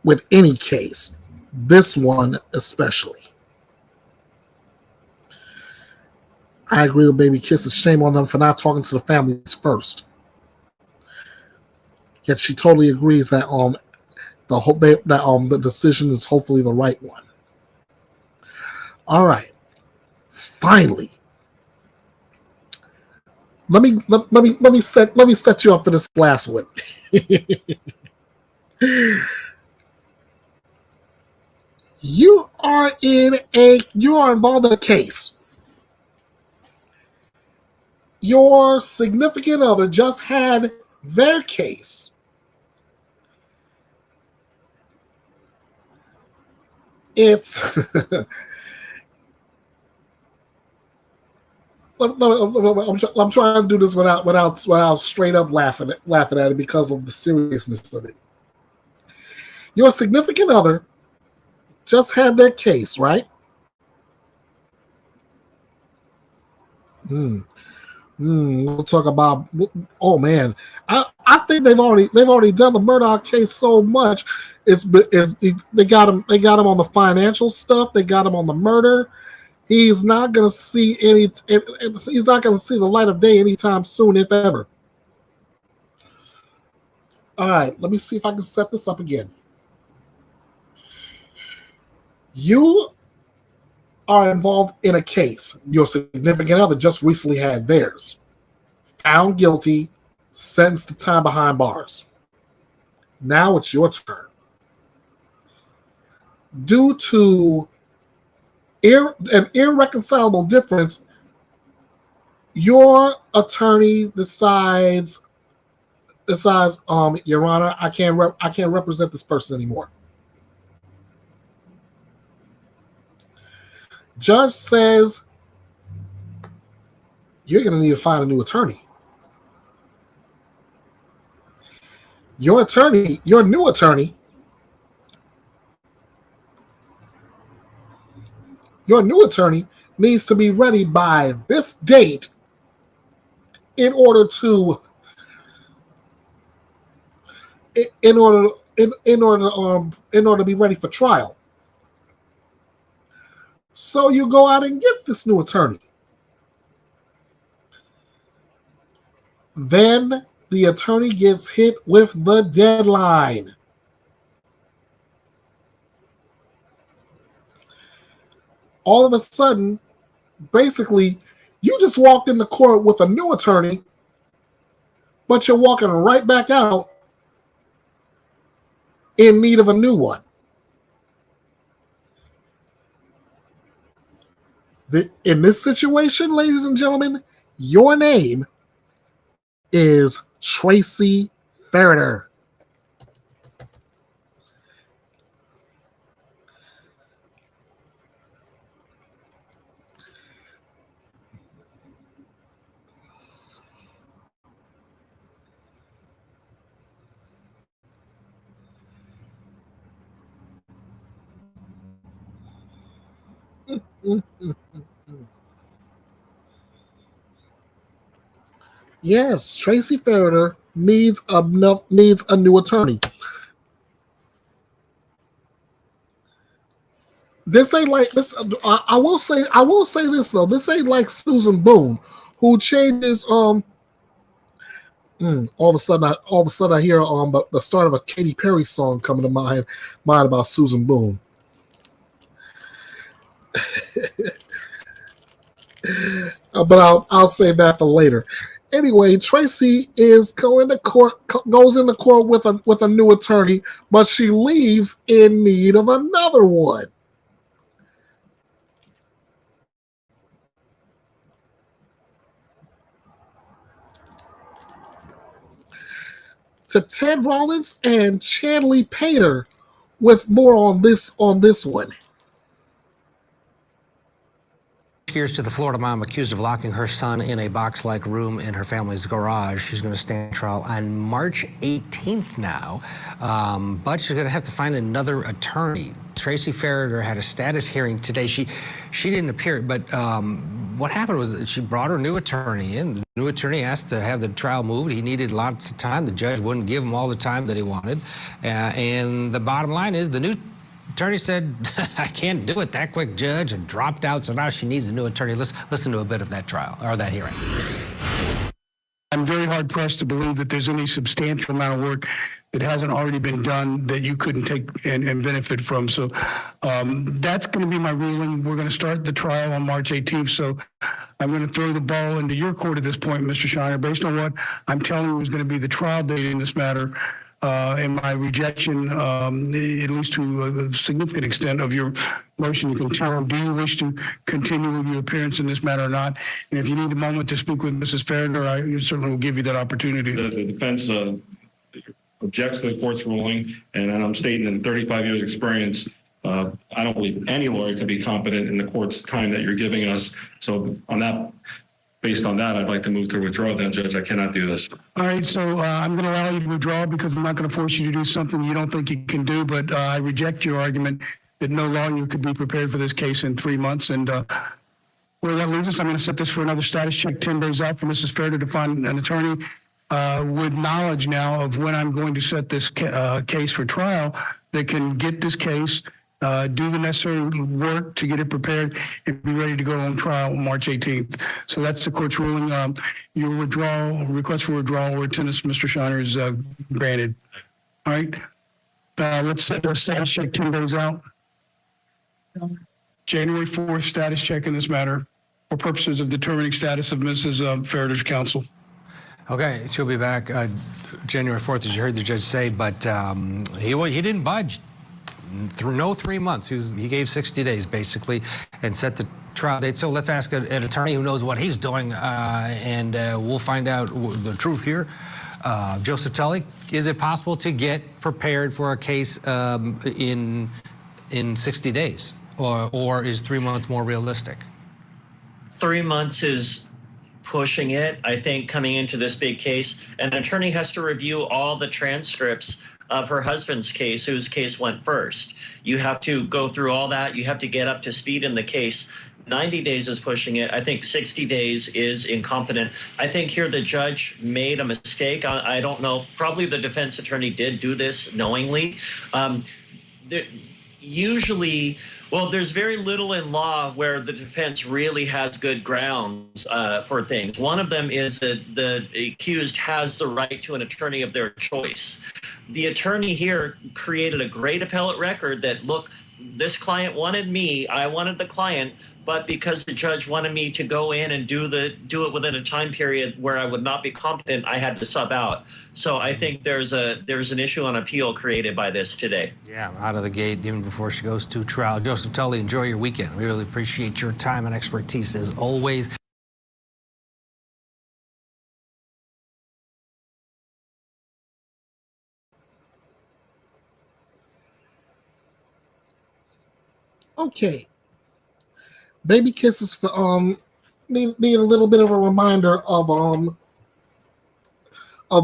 with any case. This one especially. I agree with Baby Kisses. Shame on them for not talking to the families first. Yet she totally agrees that the decision is hopefully the right one. All right. Finally, let me set you up for this last one. You are involved in a case. Your significant other just had their case. It's I'm trying to do this without straight up laughing at it because of the seriousness of it. Your significant other just had their case, right? We'll talk about. Oh man, I think they've already done the Murdoch case so much. They got him on the financial stuff. They got him on the murder. He's not going to see He's not going to see the light of day anytime soon, if ever. All right, let me see if I can set this up again. You are involved in a case. Your significant other just recently had theirs. Found guilty, sentenced to time behind bars. Now it's your turn. Due to an irreconcilable difference, your attorney decides, Your Honor, I can't represent this person anymore. Judge says you're going to need to find a new attorney. Your new attorney, needs to be ready by this date in order to be ready for trial. So you go out and get this new attorney. Then the attorney gets hit with the deadline. All of a sudden, basically, you just walked in the court with a new attorney, but you're walking right back out in need of a new one. In this situation, ladies and gentlemen, your name is Tracy Ferreter. Yes, Tracy Ferreter needs a new attorney. This ain't like this. I will say this though. This ain't like Susan Boone, who changes All of a sudden, I hear the start of a Katy Perry song coming to mind about Susan Boone. But I'll save that for later. Anyway, Tracy goes into court with a new attorney, but she leaves in need of another one. To Ted Rollins and Chanley Painter with more on this one. Here's to the Florida mom accused of locking her son in a box-like room in her family's garage. She's going to stand trial on March 18th now, but she's going to have to find another attorney. Tracy Ferreter had a status hearing today. She didn't appear, but what happened was that she brought her new attorney in. The new attorney asked to have the trial moved. He needed lots of time. The judge wouldn't give him all the time that he wanted, and the bottom line is the new attorney said, I can't do it that quick, Judge, and dropped out, so now she needs a new attorney. Let's listen to a bit of that trial, or that hearing. I'm very hard pressed to believe that there's any substantial amount of work that hasn't already been done that you couldn't take and benefit from. So that's going to be my ruling. We're going to start the trial on March 18th. So I'm going to throw the ball into your court at this point, Mr. Shiner, based on what I'm telling you is going to be the trial date in this matter. And my rejection, at least to a significant extent, of your motion to continue. Do you wish to continue with your appearance in this matter or not? And if you need a moment to speak with Mrs. Ferreter, I certainly will give you that opportunity. The defense objects to the court's ruling, and I'm stating in 35 years experience, I don't believe any lawyer can be competent in the court's time that you're giving us. So on that, based on that, I'd like to move to withdraw then, Judge. I cannot do this. All right, so I'm going to allow you to withdraw because I'm not going to force you to do something you don't think you can do, but I reject your argument that no lawyer could be prepared for this case in 3 months. And where that leaves us, I'm going to set this for another status check 10 days out for Mrs. Ferreter to find an attorney with knowledge now of when I'm going to set this case for trial that can get this case, do the necessary work to get it prepared and be ready to go on trial on March 18th. So that's the court's ruling. Your request for withdrawal or attendance, Mr. Shiner, is granted. All right. Let's set our status check 10 days out. January 4th, status check in this matter for purposes of determining status of Mrs. Ferreter's counsel. Okay, she'll be back January 4th, as you heard the judge say, but he didn't budge. No 3 months. He gave 60 days, basically, and set the trial date. So let's ask an attorney who knows what he's doing, and we'll find out the truth here. Joseph Tully, is it possible to get prepared for a case in 60 days, or is 3 months more realistic? 3 months is pushing it. I think coming into this big case, an attorney has to review all the transcripts of her husband's case, whose case went first. You have to go through all that. You have to get up to speed in the case. 90 days is pushing it. I think 60 days is incompetent. I think here the judge made a mistake. I don't know. Probably the defense attorney did do this knowingly. Usually, well, there's very little in law where the defense really has good grounds for things. One of them is that the accused has the right to an attorney of their choice. The attorney here created a great appellate record that, look, this client wanted me, I wanted the client, but because the judge wanted me to go in and do it within a time period where I would not be competent, I had to sub out. So I think there's an issue on appeal created by this today. Yeah, out of the gate, even before she goes to trial. Joseph Tully, enjoy your weekend. We really appreciate your time and expertise as always. Okay. Baby kisses for need a little bit of a reminder of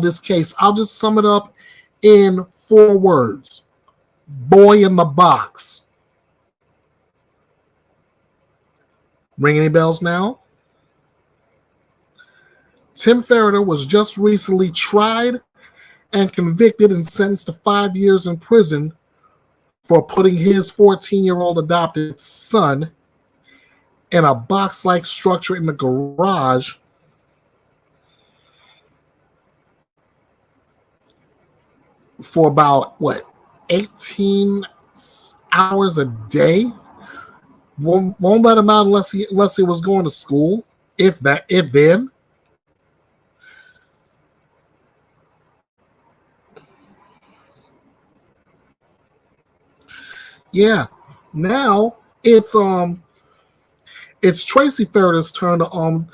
this case. I'll just sum it up in 4 words. Boy in the box. Ring any bells now? Tim Ferreter was just recently tried and convicted and sentenced to 5 years in prison for putting his 14-year-old adopted son in a box-like structure in the garage for about, 18 hours a day. Won't let him out unless he was going to school, if then. Yeah. Now it's Tracy Ferreter's turn to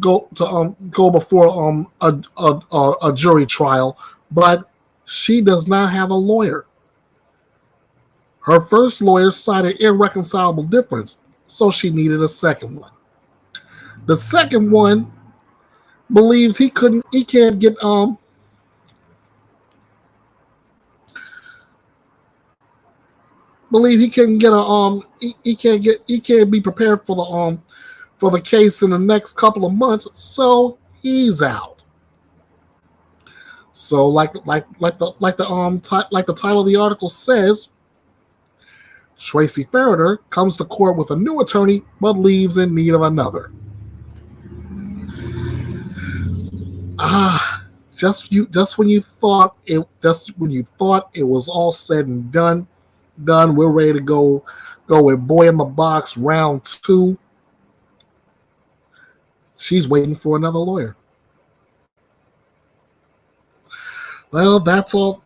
go before a jury trial, but she does not have a lawyer. Her first lawyer cited irreconcilable difference, so she needed a second one. The second one believes he can't get he can't be prepared for the case in the next couple of months, so he's out. So like the title of the article says, Tracy Ferreter comes to court with a new attorney but leaves in need of another. Just when you thought it was all said and done, we're ready to go with Boy in the Box round 2. She's waiting for another lawyer. Well, that's all.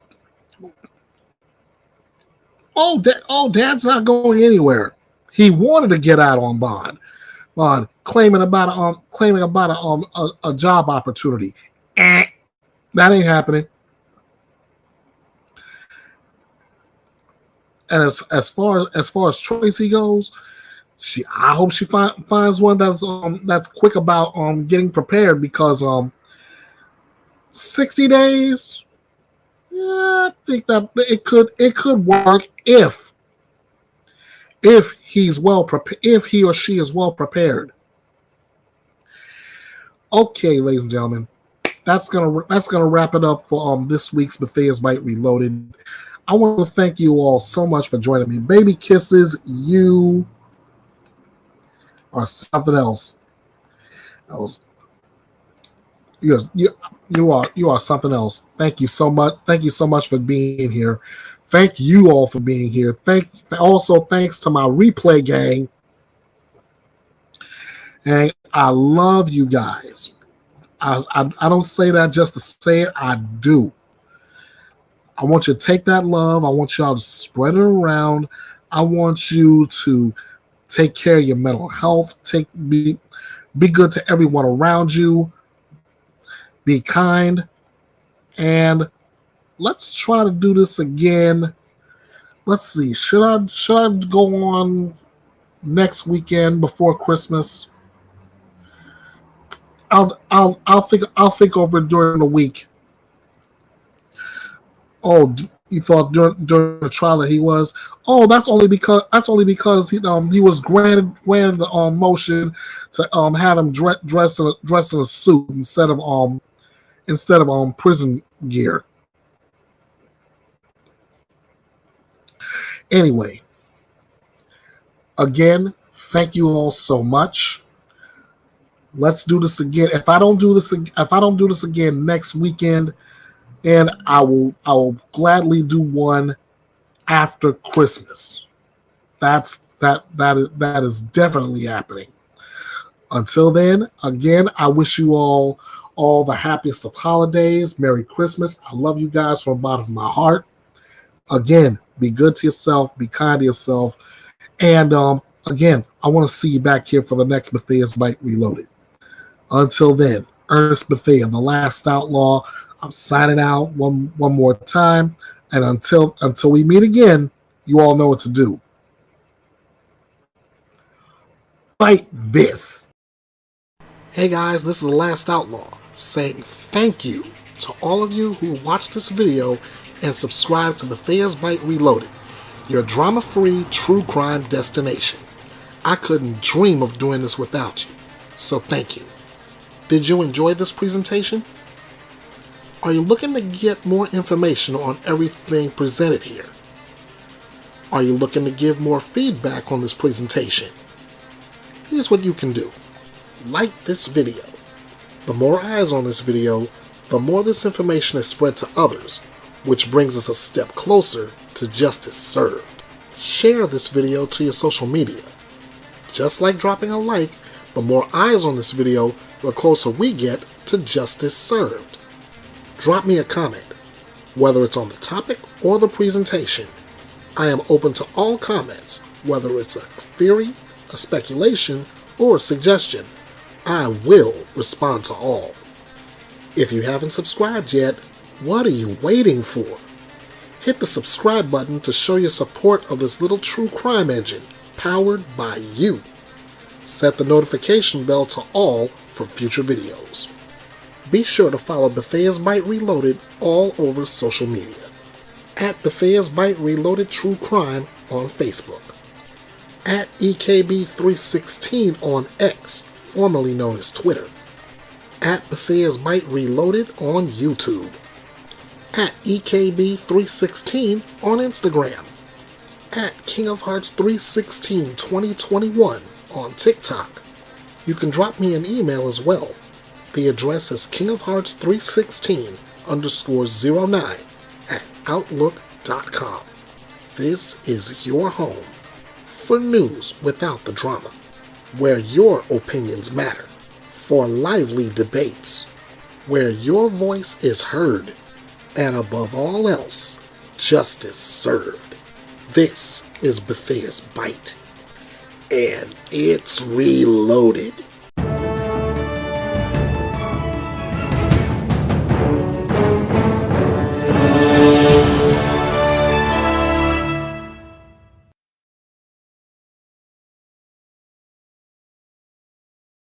Dad's not going anywhere. He wanted to get out on bond, claiming about a job opportunity. That ain't happening. And as far as Tracy goes, I hope she finds one that's quick about getting prepared, because 60 days. Yeah, I think that it could work if he or she is well prepared. Okay, ladies and gentlemen, that's gonna wrap it up for this week's Bethea'S Byte Reloaded. I want to thank you all so much for joining me. Baby kisses, you are something else. You are something else. Thank you so much. Thank you so much for being here. Thank you all for being here. Thanks to my replay gang. And I love you guys. I don't say that just to say it. I do. I want you to take that love. I want y'all to spread it around. I want you to take care of your mental health. Be good to everyone around you. Be kind. And let's try to do this again. Let's see. Should I go on next weekend before Christmas? I'll think over it during the week. Oh, you thought during the trial that he was? Oh, that's only because he was granted the motion to have him dress in a suit instead of prison gear. Anyway, again, thank you all so much. Let's do this again. If I don't do this again next weekend, and I will gladly do one after Christmas. That is definitely happening. Until then, again, I wish you all the happiest of holidays. Merry Christmas. I love you guys from the bottom of my heart. Again, be good to yourself, be kind to yourself. And again, I want to see you back here for the next Bethea'S Byte Reloaded. Until then, Ernest Bethea, the last outlaw. I'm signing out one more time. And until we meet again, you all know what to do. Fight this. Hey guys, this is the last outlaw saying thank you to all of you who watched this video and subscribe to Bethea'S Byte Reloaded, your drama-free true crime destination. I couldn't dream of doing this without you, so thank you. Did you enjoy this presentation? Are you looking to get more information on everything presented here? Are you looking to give more feedback on this presentation? Here's what you can do. Like this video. The more eyes on this video, the more this information is spread to others which brings us a step closer to justice served. Share this video to your social media. Just like dropping a like, the more eyes on this video, the closer we get to justice served. Drop me a comment, whether it's on the topic or the presentation. I am open to all comments, whether it's a theory, a speculation, or a suggestion. I will respond to all. If you haven't subscribed yet, what are you waiting for? Hit the subscribe button to show your support of this little true crime engine, powered by you. Set the notification bell to all for future videos. Be sure to follow Bethea'S Byte Reloaded all over social media. At Bethea'S Byte Reloaded True Crime on Facebook. At EKB316 on X, formerly known as Twitter. At Bethea'S Byte Reloaded on YouTube. At EKB316 on Instagram. At King of Hearts 316 2021 on TikTok. You can drop me an email as well. The address is kingofhearts316_09 at outlook.com. This is your home for news without the drama, where your opinions matter, for lively debates, where your voice is heard, and above all else, justice served. This is Bethea'S Byte, and it's reloaded.